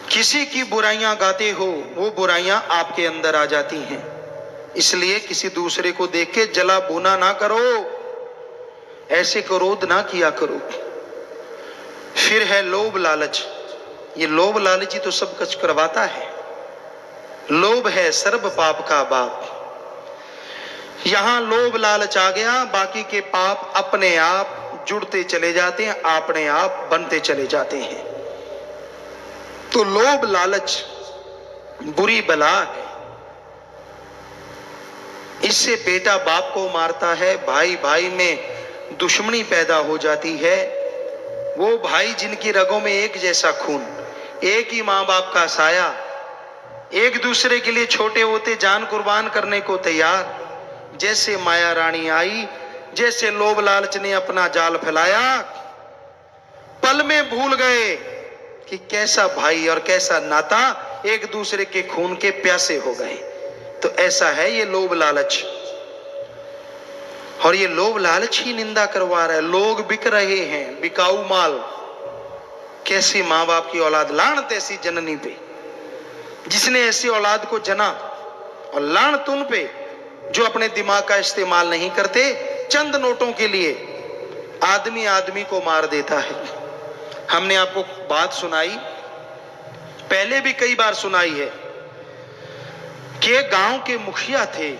किसी की बुराइयां गाते हो, वो बुराइयां आपके अंदर आ जाती हैं। इसलिए किसी दूसरे को देख के जला भुना ना करो, ऐसे क्रोध ना किया करो। फिर है लोभ लालच। ये लोभ लालच ही तो सब कुछ करवाता है। लोभ है सर्व पाप का बाप। यहां लोभ लालच आ गया, बाकी के पाप अपने आप जुड़ते चले जाते हैं, अपने आप बनते चले जाते हैं। तो लोभ लालच बुरी बला है। इससे बेटा बाप को मारता है, भाई भाई में दुश्मनी पैदा हो जाती है। वो भाई जिनकी रगों में एक जैसा खून, एक ही मां बाप का साया, एक दूसरे के लिए छोटे होते जान कुर्बान करने को तैयार, जैसे माया रानी आई, जैसे लोभ लालच ने अपना जाल फैलाया, पल में भूल गए कि कैसा भाई और कैसा नाता, एक दूसरे के खून के प्यासे हो गए। तो ऐसा है ये लोभ लालच, और ये लोभ लालच ही निंदा करवा रहा है। लोग बिक रहे हैं, बिकाऊ माल। कैसी मां बाप की औलाद, लानत ऐसी जननी पे जिसने ऐसी औलाद को जना, और लानत उन पे जो अपने दिमाग का इस्तेमाल नहीं करते, चंद नोटों के लिए आदमी आदमी को मार देता है। हमने आपको बात सुनाई, पहले भी कई बार सुनाई है, कि गांव के मुखिया थे,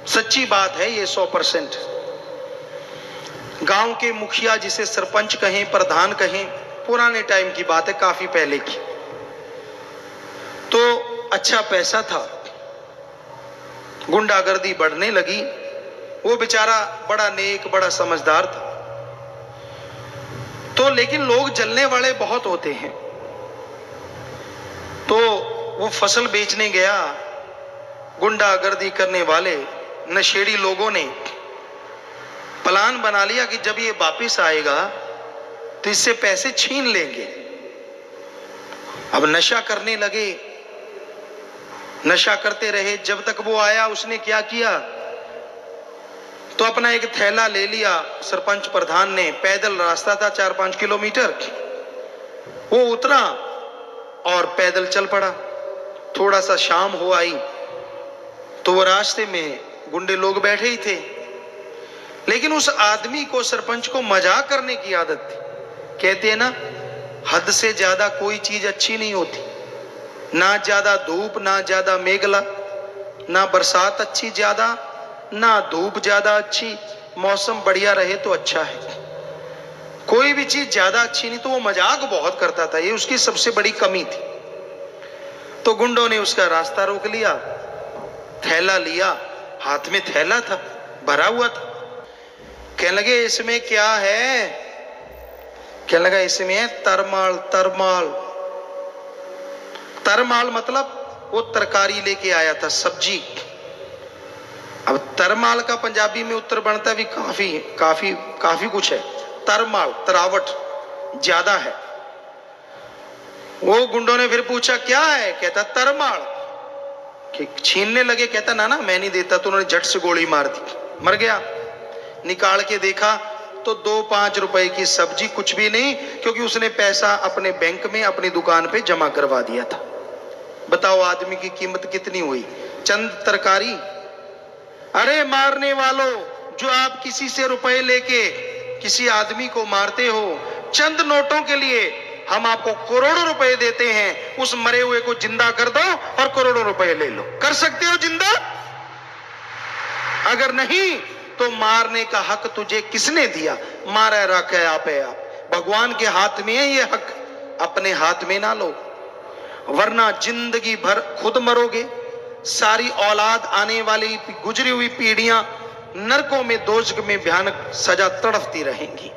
सच्ची बात है ये 100%। गांव के मुखिया, जिसे सरपंच कहें, प्रधान कहें, पुराने टाइम की बात है, काफी पहले की। तो अच्छा पैसा था, गुंडागर्दी बढ़ने लगी। वो बेचारा बड़ा नेक, बड़ा समझदार था। तो लेकिन लोग जलने वाले बहुत होते हैं। तो वो फसल बेचने गया, गुंडागर्दी करने वाले नशेड़ी लोगों ने प्लान बना लिया कि जब ये वापिस आएगा तो इससे पैसे छीन लेंगे। अब नशा करने लगे, नशा करते रहे। जब तक वो आया, उसने क्या किया, तो अपना एक थैला ले लिया सरपंच प्रधान ने, पैदल रास्ता था 4-5 किलोमीटर, वो उतरा और पैदल चल पड़ा। थोड़ा सा शाम हो आई तो वो रास्ते में गुंडे लोग बैठे ही थे, लेकिन उस आदमी को, सरपंच को मजाक करने की आदत थी। कहते हैं ना, हद से ज्यादा कोई चीज अच्छी नहीं होती। ना ज्यादा धूप, ना ज्यादा मेघला, ना बरसात अच्छी ज्यादा, ना धूप ज्यादा अच्छी। मौसम बढ़िया रहे तो अच्छा है। कोई भी चीज ज्यादा अच्छी नहीं। तो वो मजाक बहुत करता था, ये उसकी सबसे बड़ी कमी थी। तो गुंडों ने उसका रास्ता रोक लिया, थैला लिया, हाथ में थैला था, भरा हुआ था। कहने लगे इसमें क्या है? कहने लगा इसमें है तरमाल। तरमाल, तरमाल मतलब वो तरकारी लेके आया था, सब्जी। अब तरमाल का पंजाबी में उत्तर बनता भी काफी काफी काफी कुछ है। तरमाल, तरावट ज्यादा है। वो गुंडों ने फिर पूछा क्या है? कहता तरमाल। कि छीनने लगे, कहता ना ना मैं नहीं देता। तो उन्होंने झट से गोली मार दी, मर गया। निकाल के देखा तो 2-5 रुपए की सब्जी, कुछ भी नहीं, क्योंकि उसने पैसा अपने बैंक में, अपनी दुकान पे जमा करवा दिया था। बताओ आदमी की कीमत कितनी हुई? चंद तरकारी। अरे मारने वालों, जो आप किसी से रुपए लेके किसी आदमी को मारते हो, चंद नोटों के लिए हम आपको करोड़ों रुपए देते हैं। उस मरे हुए को जिंदा कर दो और करोड़ों रुपए ले लो। कर सकते हो जिंदा? अगर नहीं तो मारने का हक तुझे किसने दिया? मारा रखे आप है। आप भगवान के हाथ में है ये हक, अपने हाथ में ना लो, वरना जिंदगी भर खुद मरोगे। सारी औलाद, आने वाली गुजरी हुई पीढ़ियां नरकों में, दोजख में भयानक सजा तड़पती रहेंगी।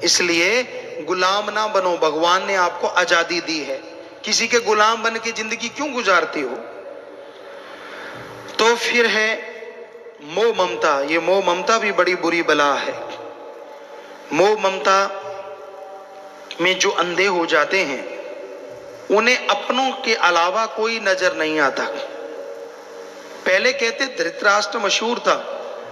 इसलिए गुलाम ना बनो। भगवान ने आपको आजादी दी है, किसी के गुलाम बन के जिंदगी क्यों गुजारते हो? तो फिर है मोह ममता। ये मोह ममता भी बड़ी बुरी बला है। मोह ममता में जो अंधे हो जाते हैं, उन्हें अपनों के अलावा कोई नजर नहीं आता। पहले कहते धृतराष्ट्र मशहूर था,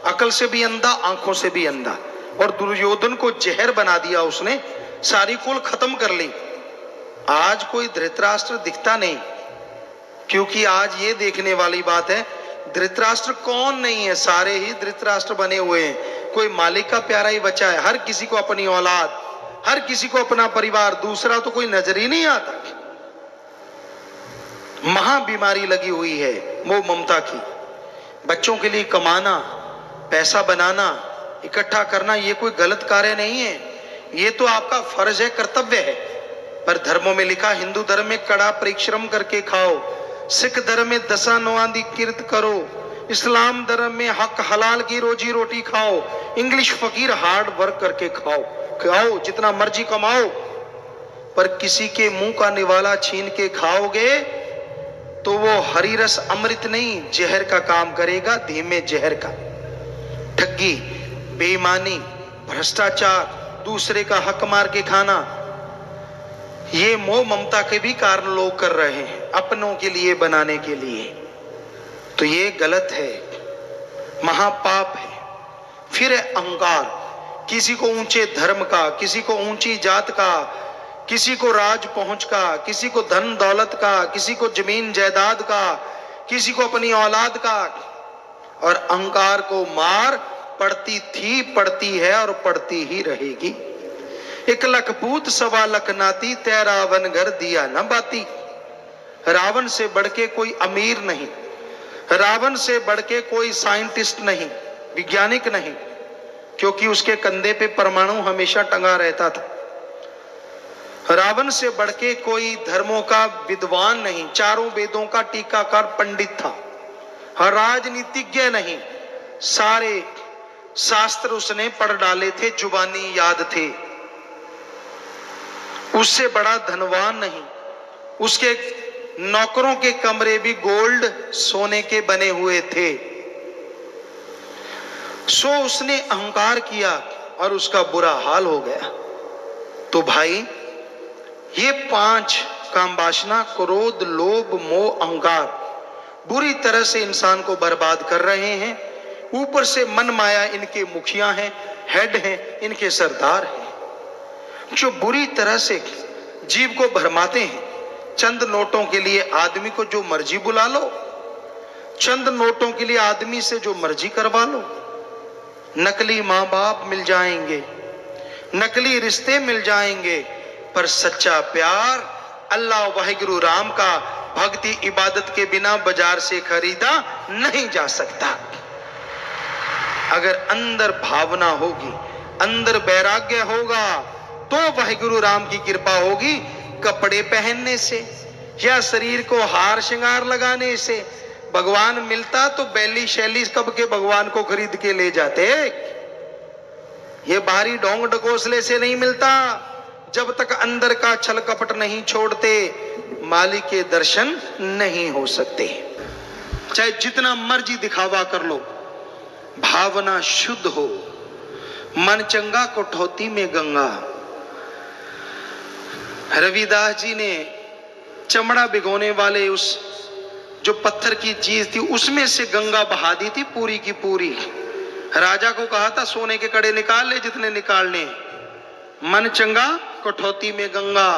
अकल से भी अंधा, आंखों से भी अंधा, और दुर्योधन को जहर बना दिया उसने, सारी कुल खत्म कर ली। आज कोई धृतराष्ट्र दिखता नहीं, क्योंकि आज ये देखने वाली बात है धृतराष्ट्र कौन नहीं है, सारे ही धृतराष्ट्र बने हुए हैं। कोई मालिक का प्यारा ही बचा है। हर किसी को अपनी औलाद, हर किसी को अपना परिवार, दूसरा तो कोई नजर ही नहीं आता। महा बीमारी लगी हुई है मोह ममता की। बच्चों के लिए कमाना, पैसा बनाना, इकट्ठा करना, ये कोई गलत कार्य नहीं है, ये तो आपका फर्ज है, कर्तव्य है। पर धर्मों में लिखा, हिंदू धर्म में कड़ा परिश्रम करके खाओ, सिख धर्म में दसा नवांदी किरत करो, इस्लाम धर्म में हक हलाल की रोजी रोटी खाओ, इंग्लिश फकीर हार्ड वर्क करके खाओ, जितना मर्जी कमाओ, पर किसी के मुंह का निवाला छीन के खाओगे तो वो हरी रस अमृत नहीं, जहर का काम करेगा, धीमे जहर का। ठगी, बेईमानी, भ्रष्टाचार, दूसरे का हक मार के खाना, ये मोह ममता के भी कारण लोग कर रहे हैं, अपनों के लिए बनाने के लिए। तो ये गलत है, महापाप है। फिर है अहंकार, किसी को ऊंचे धर्म का, किसी को ऊंची जात का, किसी को राज पहुंच का, किसी को धन दौलत का, किसी को जमीन जायदाद का, किसी को अपनी औलाद का। और अहंकार को मार पड़ती थी, पड़ती है और पड़ती ही रहेगी। एक लख पूत सवा लख नाती, तै रावण घर दिया न बाती। रावण से बढ़ के कोई अमीर नहीं, रावण से बढ़ के कोई साइंटिस्ट नहीं, वैज्ञानिक नहीं, क्योंकि उसके कंधे पे परमाणु हमेशा टंगा रहता था। रावण से बढ़ के कोई धर्मों का विद्वान नहीं, चारों वेदों का टीकाकार पंडित था। हर राजनीतिज्ञ नहीं, सारे शास्त्र उसने पढ़ डाले थे, जुबानी याद थे। उससे बड़ा धनवान नहीं, उसके नौकरों के कमरे भी गोल्ड सोने के बने हुए थे। सो उसने अहंकार किया और उसका बुरा हाल हो गया। तो भाई, ये 5 काम वासना, क्रोध, लोभ, मोह, अहंकार बुरी तरह से इंसान को बर्बाद कर रहे हैं। ऊपर से मन माया इनके मुखिया हैं, हेड हैं, इनके सरदार हैं, जो बुरी तरह से जीव को भरमाते हैं। चंद नोटों के लिए आदमी को जो मर्जी बुला लो, चंद नोटों के लिए आदमी से जो मर्जी करवा लो। नकली माँ बाप मिल जाएंगे, नकली रिश्ते मिल जाएंगे, पर सच्चा प्यार अल्लाह वाहिगुरु राम का भक्ति इबादत के बिना बाजार से खरीदा नहीं जा सकता। अगर अंदर भावना होगी, अंदर वैराग्य होगा, तो वाहिगुरु राम की कृपा होगी। कपड़े पहनने से या शरीर को हार श्रृंगार लगाने से भगवान मिलता तो बैली शैली कब के भगवान को खरीद के ले जाते। ये बाहरी ढोंग ढकोसले से नहीं मिलता। जब तक अंदर का छल कपट नहीं छोड़ते, मालिक के दर्शन नहीं हो सकते। चाहे जितना मर्जी दिखावा कर लो, भावना शुद्ध हो, मन चंगा कठौती में गंगा। रविदास जी ने चमड़ा भिगोने वाले उस जो पत्थर की चीज थी, उसमें से गंगा बहा दी थी पूरी की पूरी। राजा को कहा था सोने के कड़े निकाल ले जितने निकालने, मन चंगा कठौती में गंगा।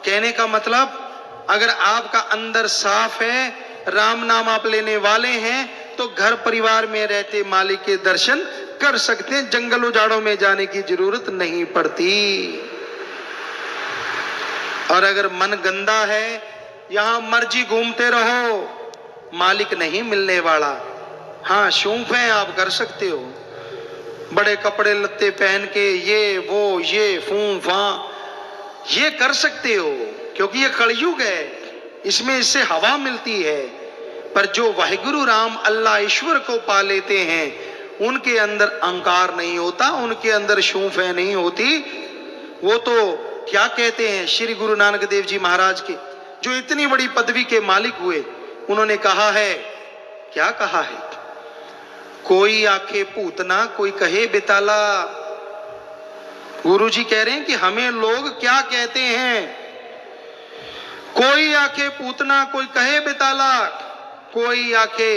कहने का मतलब, अगर आपका अंदर साफ है, राम नाम आप लेने वाले हैं, तो घर परिवार में रहते मालिक के दर्शन कर सकते हैं। जंगल उजाड़ों में जाने की जरूरत नहीं पड़ती। और अगर मन गंदा है, यहां मर्जी घूमते रहो, मालिक नहीं मिलने वाला। हाँ, शौक है, आप कर सकते हो, बड़े कपड़े लत्ते पहन के ये वो ये फूं फां ये कर सकते हो, क्योंकि ये कलयुग है, इसमें इससे हवा मिलती है। पर जो वाहिगुरु राम अल्लाह ईश्वर को पा लेते हैं, उनके अंदर अहंकार नहीं होता, उनके अंदर शूफ है नहीं होती। वो तो क्या कहते हैं श्री गुरु नानक देव जी महाराज के, जो इतनी बड़ी पदवी के मालिक हुए, उन्होंने कहा है, क्या कहा है, कोई आखे पूतना कोई कहे बेताला। गुरु जी कह रहे हैं कि हमें लोग क्या कहते हैं, कोई आखे पूतना कोई कहे बेताला, कोई आखे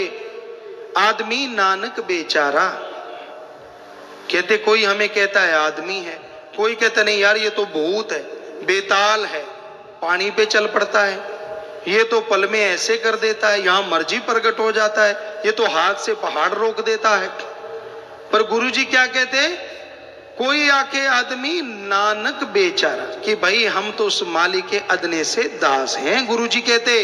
आदमी नानक बेचारा। कहते कोई हमें कहता है आदमी है, कोई कहता नहीं यार ये तो भूत है, बेताल है, पानी पे चल पड़ता है, ये तो पल में ऐसे कर देता है, यहां मर्जी प्रकट हो जाता है, ये तो हाथ से पहाड़ रोक देता है। पर गुरुजी क्या कहते, कोई आके आदमी नानक बेचारा, कि भाई हम तो उस मालिक के अदने से दास हैं। गुरुजी कहते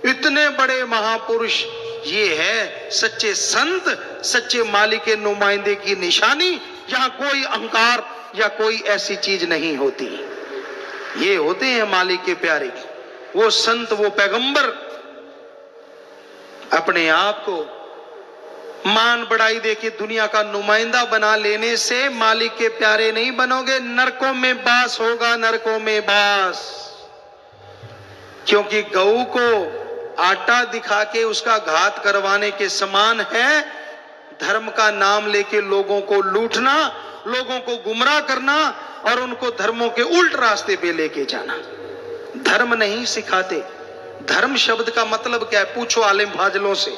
इतने बड़े महापुरुष ये है सच्चे संत, सच्चे मालिक के नुमाइंदे की निशानी। यहां कोई अहंकार या कोई ऐसी चीज नहीं होती। ये होते हैं मालिक के प्यारे, वो संत, वो पैगंबर। अपने आप को मान बढ़ाई देके दुनिया का नुमाइंदा बना लेने से मालिक के प्यारे नहीं बनोगे, नरकों में बास होगा, नरकों में बास। क्योंकि गऊ को आटा दिखा के उसका घात करवाने के समान है धर्म का नाम लेके लोगों को लूटना, लोगों को गुमराह करना और उनको धर्मों के उल्ट रास्ते पे लेके जाना। धर्म नहीं सिखाते। धर्म शब्द का मतलब क्या है? पूछो आलिम फाजलों से।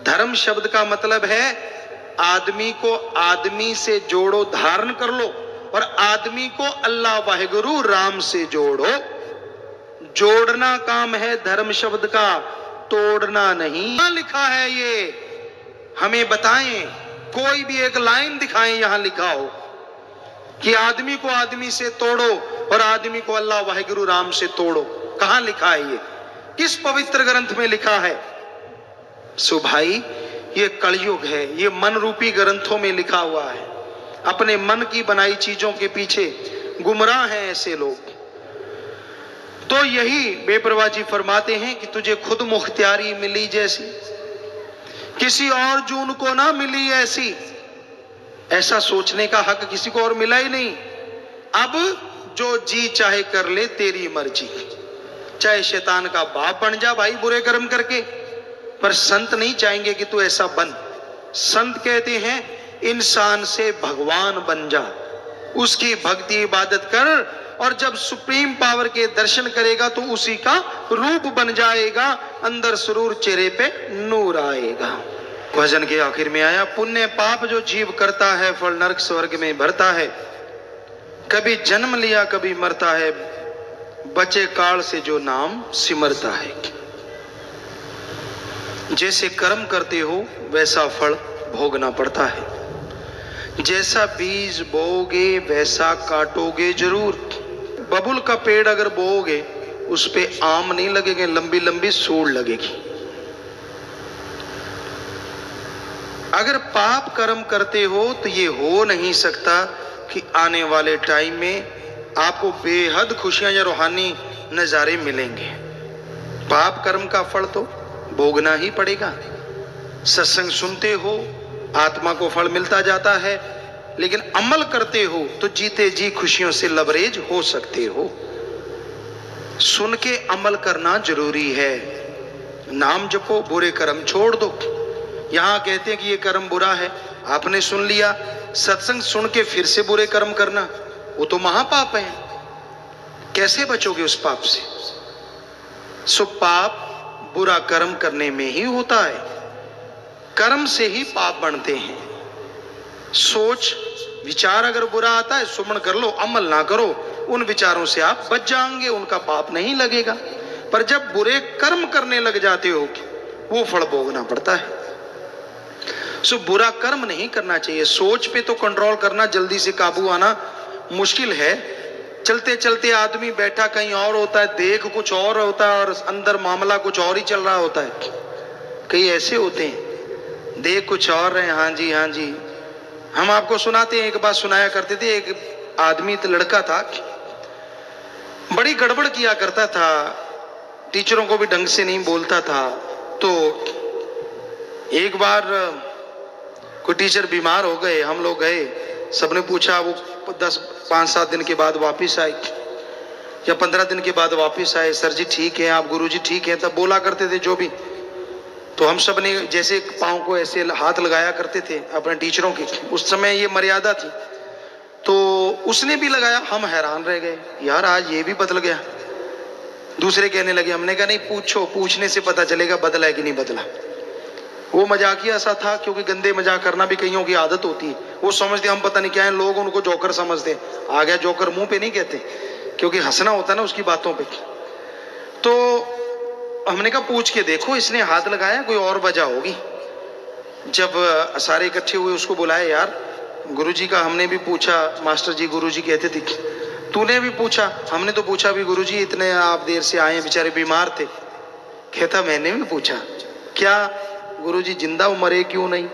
धर्म शब्द का मतलब है आदमी को आदमी से जोड़ो, धारण कर लो, और आदमी को अल्लाह वाहिगुरु राम से जोड़ो। जोड़ना काम है धर्म शब्द का, तोड़ना नहीं। कहां लिखा है ये? हमें बताएं, कोई भी एक लाइन दिखाएं यहां लिखा हो कि आदमी को आदमी से तोड़ो और आदमी को अल्लाह वाहिगुरु राम से तोड़ो। कहां लिखा है ये? किस पवित्र ग्रंथ में लिखा है? सो भाई, ये कलयुग है, ये मन रूपी ग्रंथों में लिखा हुआ है। अपने मन की बनाई चीजों के पीछे गुमराह हैं ऐसे लोग। तो यही बेपरवाह जी फरमाते हैं कि तुझे खुद मुख्तियारी मिली जैसी, किसी और जून को ना मिली ऐसी। ऐसा सोचने का हक किसी को और मिला ही नहीं। अब जो जी चाहे कर ले, तेरी मर्जी। चाहे शैतान का बाप बन जा भाई बुरे कर्म करके, पर संत नहीं चाहेंगे कि तू ऐसा बन। संत कहते हैं इंसान से भगवान बन जा, उसकी भक्ति इबादत कर, और जब सुप्रीम पावर के दर्शन करेगा तो उसी का रूप बन जाएगा, अंदर सुरूर, चेहरे पे नूर आएगा। भजन के आखिर में आया, पुण्य पाप जो जीव करता है फल नरक स्वर्ग में भरता है। कभी जन्म लिया कभी मरता है, बचे काल से जो नाम सिमरता है। जैसे कर्म करते हो वैसा फल भोगना पड़ता है। जैसा बीज बोओगे वैसा काटोगे जरूर। बबुल का पेड़ अगर बोओगे उस पे आम नहीं लगेंगे, लंबी लंबी सूढ़ लगेगी। अगर पाप कर्म करते हो तो ये हो नहीं सकता कि आने वाले टाइम में आपको बेहद खुशियां या रूहानी नजारे मिलेंगे। पाप कर्म का फल तो भोगना ही पड़ेगा। सत्संग सुनते हो, आत्मा को फल मिलता जाता है, लेकिन अमल करते हो तो जीते जी खुशियों से लबरेज हो सकते हो। सुन के अमल करना जरूरी है। नाम जपो, बुरे कर्म छोड़ दो। यहां कहते हैं कि ये कर्म बुरा है, आपने सुन लिया, सत्संग सुन के फिर से बुरे कर्म करना, वो तो महापाप है। कैसे बचोगे उस पाप से? सो पाप बुरा कर्म करने में ही होता है। कर्म से ही पाप बनते हैं। सोच विचार अगर बुरा आता है, सुमन कर लो, अमल ना करो, उन विचारों से आप बच जाएंगे, उनका पाप नहीं लगेगा। पर जब बुरे कर्म करने लग जाते हो वो फल भोगना पड़ता है। सो बुरा कर्म नहीं करना चाहिए। सोच पे तो कंट्रोल करना, जल्दी से काबू आना मुश्किल है। चलते चलते आदमी बैठा कहीं और होता है, देख कुछ और होता है और अंदर मामला कुछ और ही चल रहा होता है। कई ऐसे होते हैं, देख कुछ और रहे, हाँ जी हाँ जी। हम आपको सुनाते हैं, एक बात सुनाया करते थे। एक आदमी लड़का था, बड़ी गड़बड़ किया करता था, टीचरों को भी ढंग से नहीं बोलता था। तो एक बार कोई टीचर बीमार हो गए, हम लोग गए, सबने पूछा, वो 5-7 दिन के बाद वापस आए या 15 दिन के बाद वापस आए। सर जी ठीक है, आप गुरु जी ठीक है, तब बोला करते थे जो भी। तो हम सब ने जैसे पाँव को ऐसे हाथ लगाया करते थे अपने टीचरों के, उस समय ये मर्यादा थी। तो उसने भी लगाया, हम हैरान रह गए, यार आज ये भी बदल गया। दूसरे कहने लगे, हमने कहा नहीं पूछो, पूछने से पता चलेगा बदला है कि नहीं बदला। वो मजाकिया सा था, क्योंकि गंदे मजाक करना भी कईयों की आदत होती है। वो समझते हम पता नहीं क्या है, लोग उनको जोकर समझते। आ गया जोकर, मुंह पे नहीं कहते, क्योंकि हंसना होता है ना उसकी बातों पे। तो हमने कहा पूछ के देखो, इसने हाथ लगाया, कोई और वजह होगी। जब सारे इकट्ठे हुए उसको बुलाया, यार गुरुजी का हमने भी पूछा, मास्टर जी गुरुजी कहते थे, तूने भी पूछा? हमने तो पूछा भी गुरुजी, इतने आप देर से आए, बेचारे बीमार थे। कहता मैंने भी पूछा। क्या गुरुजी जिंदा मरे क्यों नहीं?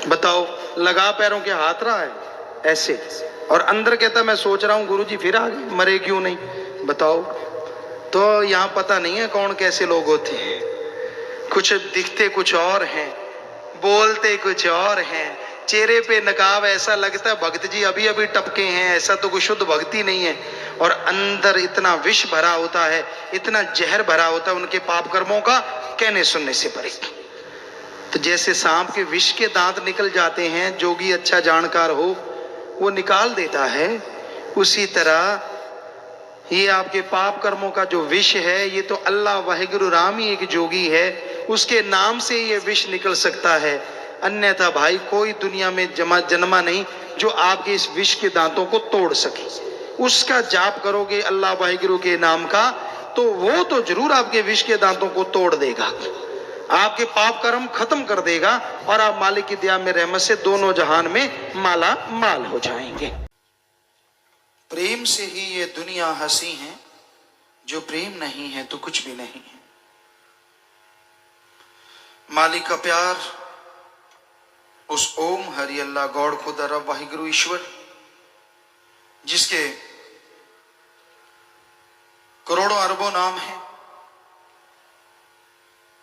बताओ, लगा पैरों के हाथ रहा है ऐसे, और अंदर कहता मैं सोच रहा हूं गुरुजी फिर आ गए, मरे क्यों नहीं? बताओ। तो यहां पता नहीं है कौन कैसे लोग होते हैं। कुछ दिखते कुछ और हैं, बोलते कुछ और हैं, चेहरे पे नकाब ऐसा लगता है भक्त जी अभी अभी टपके हैं, ऐसा तो कोई शुद्ध भक्ति नहीं है। और अंदर इतना विष भरा होता है, इतना जहर भरा होता है उनके पाप कर्मों का, कहने सुनने से परे। तो जैसे सांप के विष के दांत निकल जाते हैं, जोगी अच्छा जानकार हो वो निकाल देता है, उसी तरह ये आपके पाप कर्मों का जो विष है, ये तो अल्लाह वाहिगुरु राम ही एक जोगी है, उसके नाम से ये विष निकल सकता है। अन्यथा भाई कोई दुनिया में जन्मा नहीं जो आपके इस विष के दांतों को तोड़ सके। उसका जाप करोगे अल्लाह वाहिगुरु के नाम का, तो वो तो जरूर आपके विष के दांतों को तोड़ देगा, आपके पाप कर्म खत्म कर देगा, और आप मालिक की दया में रहमत से दोनों जहान में माला माल हो जाएंगे। प्रेम से ही ये दुनिया हंसी है, जो प्रेम नहीं है तो कुछ भी नहीं है। मालिक का प्यार, उस ओम हरि अल्लाह गॉड खुदा रब वाहिगुरु ईश्वर, जिसके करोड़ों अरबों नाम है,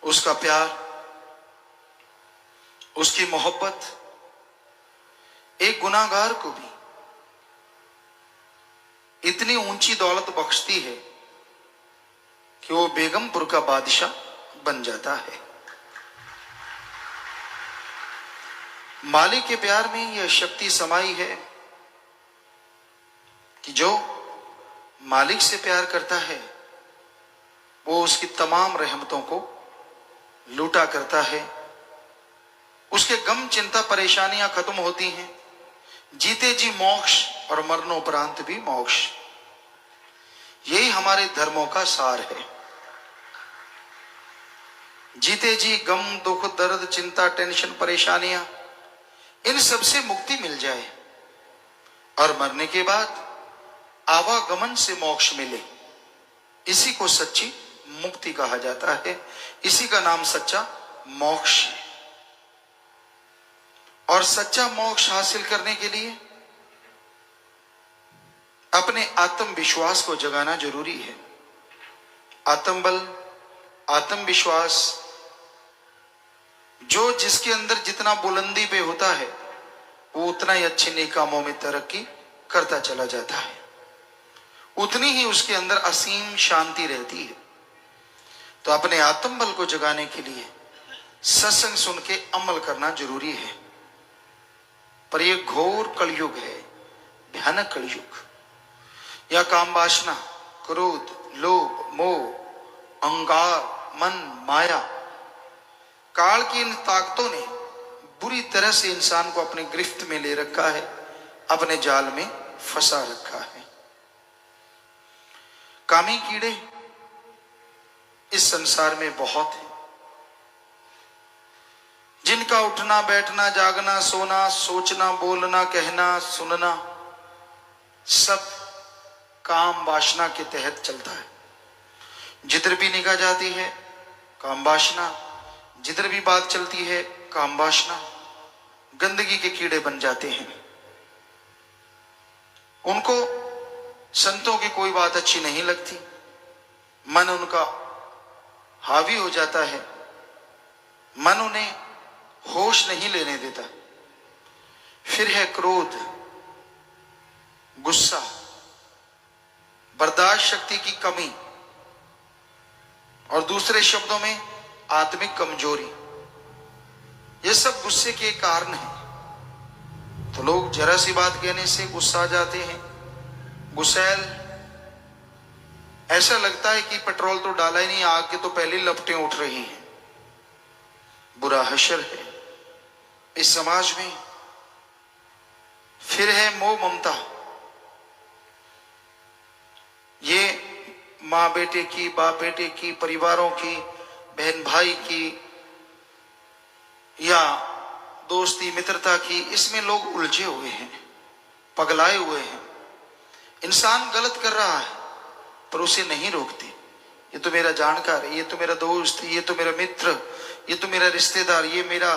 उसका प्यार, उसकी मोहब्बत एक गुनाहगार को भी इतनी ऊंची दौलत बख्शती है कि वो बेगमपुर का बादशाह बन जाता है। मालिक के प्यार में यह शक्ति समाई है कि जो मालिक से प्यार करता है वो उसकी तमाम रहमतों को लूटा करता है, उसके गम चिंता परेशानियां खत्म होती हैं, जीते जी मोक्ष और मरणोपरांत भी मोक्ष। यही हमारे धर्मों का सार है। जीते जी गम दुख दर्द चिंता टेंशन परेशानियां, इन सब से मुक्ति मिल जाए, और मरने के बाद आवागमन से मोक्ष मिले, इसी को सच्ची मुक्ति कहा जाता है, इसी का नाम सच्चा मोक्ष है। और सच्चा मोक्ष हासिल करने के लिए अपने आत्मविश्वास को जगाना जरूरी है। आत्मबल, आत्मविश्वास, जो जिसके अंदर जितना बुलंदी पे होता है वो उतना ही अच्छे नेक कामों में तरक्की करता चला जाता है, उतनी ही उसके अंदर असीम शांति रहती है। तो अपने आत्मबल को जगाने के लिए सत्संग सुन के अमल करना जरूरी है। पर यह घोर कलयुग है, भयानक कलयुग। यह काम वासना, क्रोध, लोभ, मोह, अहंकार, मन, माया, काल की इन ताकतों ने बुरी तरह से इंसान को अपने गिरफ्त में ले रखा है, अपने जाल में फंसा रखा है। कामी कीड़े इस संसार में बहुत हैं, जिनका उठना बैठना जागना सोना सोचना बोलना कहना सुनना सब काम वासना के तहत चलता है। जिधर भी निगाह जाती है काम वासना, जिधर भी बात चलती है काम वासना, गंदगी के कीड़े बन जाते हैं। उनको संतों की कोई बात अच्छी नहीं लगती, मन उनका हावी हो जाता है, मन उन्हें होश नहीं लेने देता। फिर है क्रोध, गुस्सा, बर्दाश्त शक्ति की कमी, और दूसरे शब्दों में आत्मिक कमजोरी। ये सब गुस्से के कारण हैं। तो लोग जरा सी बात कहने से गुस्सा आ जाते हैं, गुस्सैल, ऐसा लगता है कि पेट्रोल तो डाला ही नहीं, आग के तो पहले लपटें उठ रही हैं। बुरा हशर है इस समाज में। फिर है मोह ममता, ये माँ बेटे की, बाप बेटे की, परिवारों की, बहन भाई की, या दोस्ती मित्रता की, इसमें लोग उलझे हुए हैं, पगलाए हुए हैं। इंसान गलत कर रहा है पर उसे नहीं रोकते, ये तो मेरा जानकार है, ये तो मेरा दोस्त, ये तो मेरा मित्र, ये तो मेरा रिश्तेदार, ये मेरा,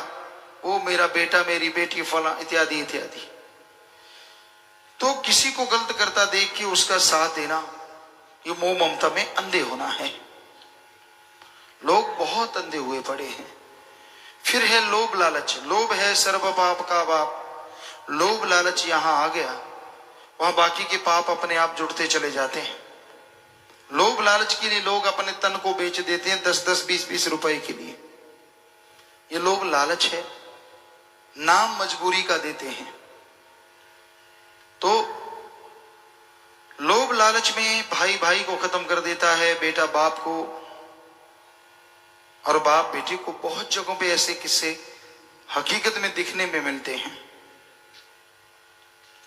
वो मेरा बेटा, मेरी बेटी, फला, इत्यादि इत्यादि। तो किसी को गलत करता देख के उसका साथ देना, ये मोह ममता में अंधे होना है। लोग बहुत अंधे हुए पड़े हैं। फिर है लोभ लालच। लोभ है सर्व पाप का बाप। लोभ लालच यहां आ गया, वहां बाकी के पाप अपने आप जुड़ते चले जाते हैं। लोभ लालच के लिए लोग अपने तन को बेच देते हैं 10-10, 20-20 रुपए के लिए। ये लोभ लालच है, नाम मजबूरी का देते हैं। तो लोभ लालच में भाई भाई को खत्म कर देता है, बेटा बाप को, और बाप बेटे को। बहुत जगहों पे ऐसे किस्से हकीकत में दिखने में मिलते हैं।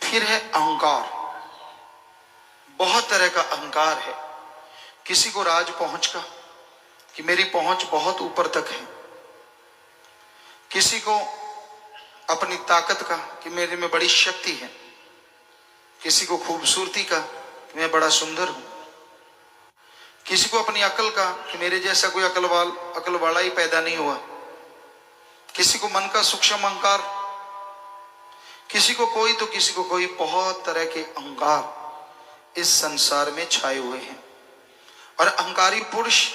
फिर है अहंकार। बहुत तरह का अहंकार है। किसी को राज पहुंच का, कि मेरी पहुंच बहुत ऊपर तक है। किसी को अपनी ताकत का, कि मेरे में बड़ी शक्ति है। किसी को खूबसूरती का, कि मैं बड़ा सुंदर हूं। किसी को अपनी अकल का, कि मेरे जैसा कोई अकल वाला ही पैदा नहीं हुआ। किसी को मन का सूक्ष्म अहंकार, किसी को कोई तो किसी को कोई। बहुत तरह के अहंकार इस संसार में छाए हुए हैं। और अहंकारी पुरुष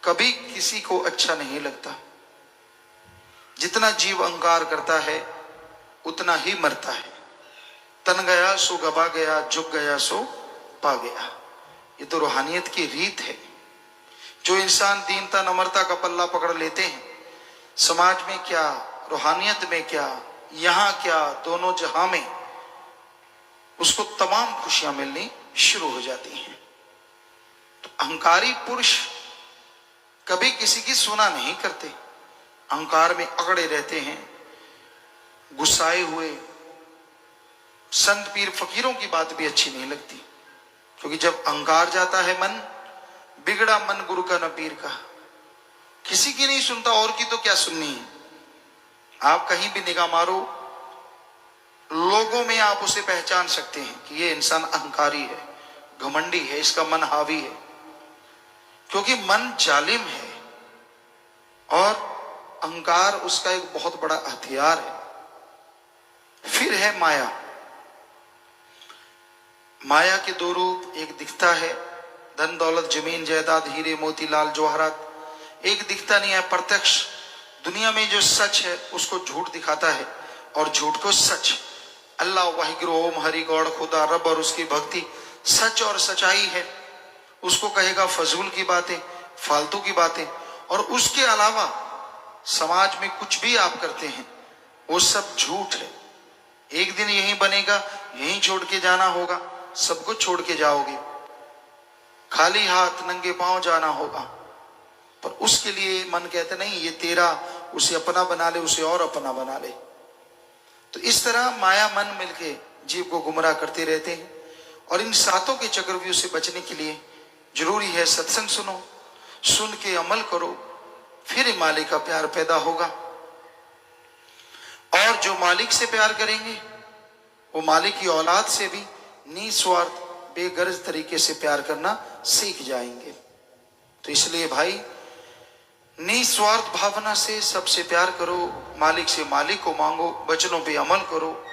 कभी किसी को अच्छा नहीं लगता। जितना जीव अहंकार करता है उतना ही मरता है। तन गया सो गवा गया, झुक गया सो पा गया। ये तो रूहानियत की रीत है। जो इंसान दीनता नम्रता का पल्ला पकड़ लेते हैं, समाज में क्या, रूहानियत में क्या, यहां क्या, दोनों जहां में उसको तमाम खुशियां मिलनी शुरू हो जाती हैं। तो अहंकारी पुरुष कभी किसी की सुना नहीं करते, अहंकार में अकड़े रहते हैं, गुस्साए हुए। संत पीर फकीरों की बात भी अच्छी नहीं लगती, क्योंकि जब अहंकार जाता है मन, बिगड़ा मन गुरु का न पीर का। किसी की नहीं सुनता, और की तो क्या सुननी है। आप कहीं भी निगाह मारो, लोगों में आप उसे पहचान सकते हैं कि ये इंसान अहंकारी है, घमंडी है, इसका मन हावी है। क्योंकि मन जालिम है और अहंकार उसका एक बहुत बड़ा हथियार है। फिर है माया। माया के दो रूप, एक दिखता है धन दौलत जमीन जायदाद हीरे मोती लाल जवाहरात, एक दिखता नहीं है प्रत्यक्ष। दुनिया में जो सच है उसको झूठ दिखाता है और झूठ को सच। अल्लाह वाहिगुरु ओम हरि गौड़ खुदा रब और उसकी भक्ति सच और सच्चाई है। उसको कहेगा फजूल की बातें, फालतू की बातें। और उसके अलावा समाज में कुछ भी आप करते हैं वो सब झूठ है। एक दिन यही बनेगा, यही छोड़ के जाना होगा, सब कुछ छोड़ के जाओगे, खाली हाथ नंगे पांव जाना होगा। पर उसके लिए मन कहते नहीं ये तेरा, उसे अपना बना ले, उसे और अपना बना ले। तो इस तरह माया मन मिलके जीव को गुमराह करते रहते हैं। और इन सातों के चक्रव्यूह से बचने के लिए जरूरी है सत्संग सुनो, सुन के अमल करो, फिर मालिक का प्यार पैदा होगा। और जो मालिक से प्यार करेंगे वो मालिक की औलाद से भी निस्वार्थ बेगर्ज तरीके से प्यार करना सीख जाएंगे। तो इसलिए भाई निस्वार्थ भावना से सबसे प्यार करो, मालिक से मालिक को मांगो, वचनों पे अमल करो,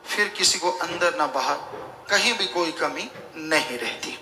फिर किसी को अंदर ना बाहर कहीं भी कोई कमी नहीं रहती।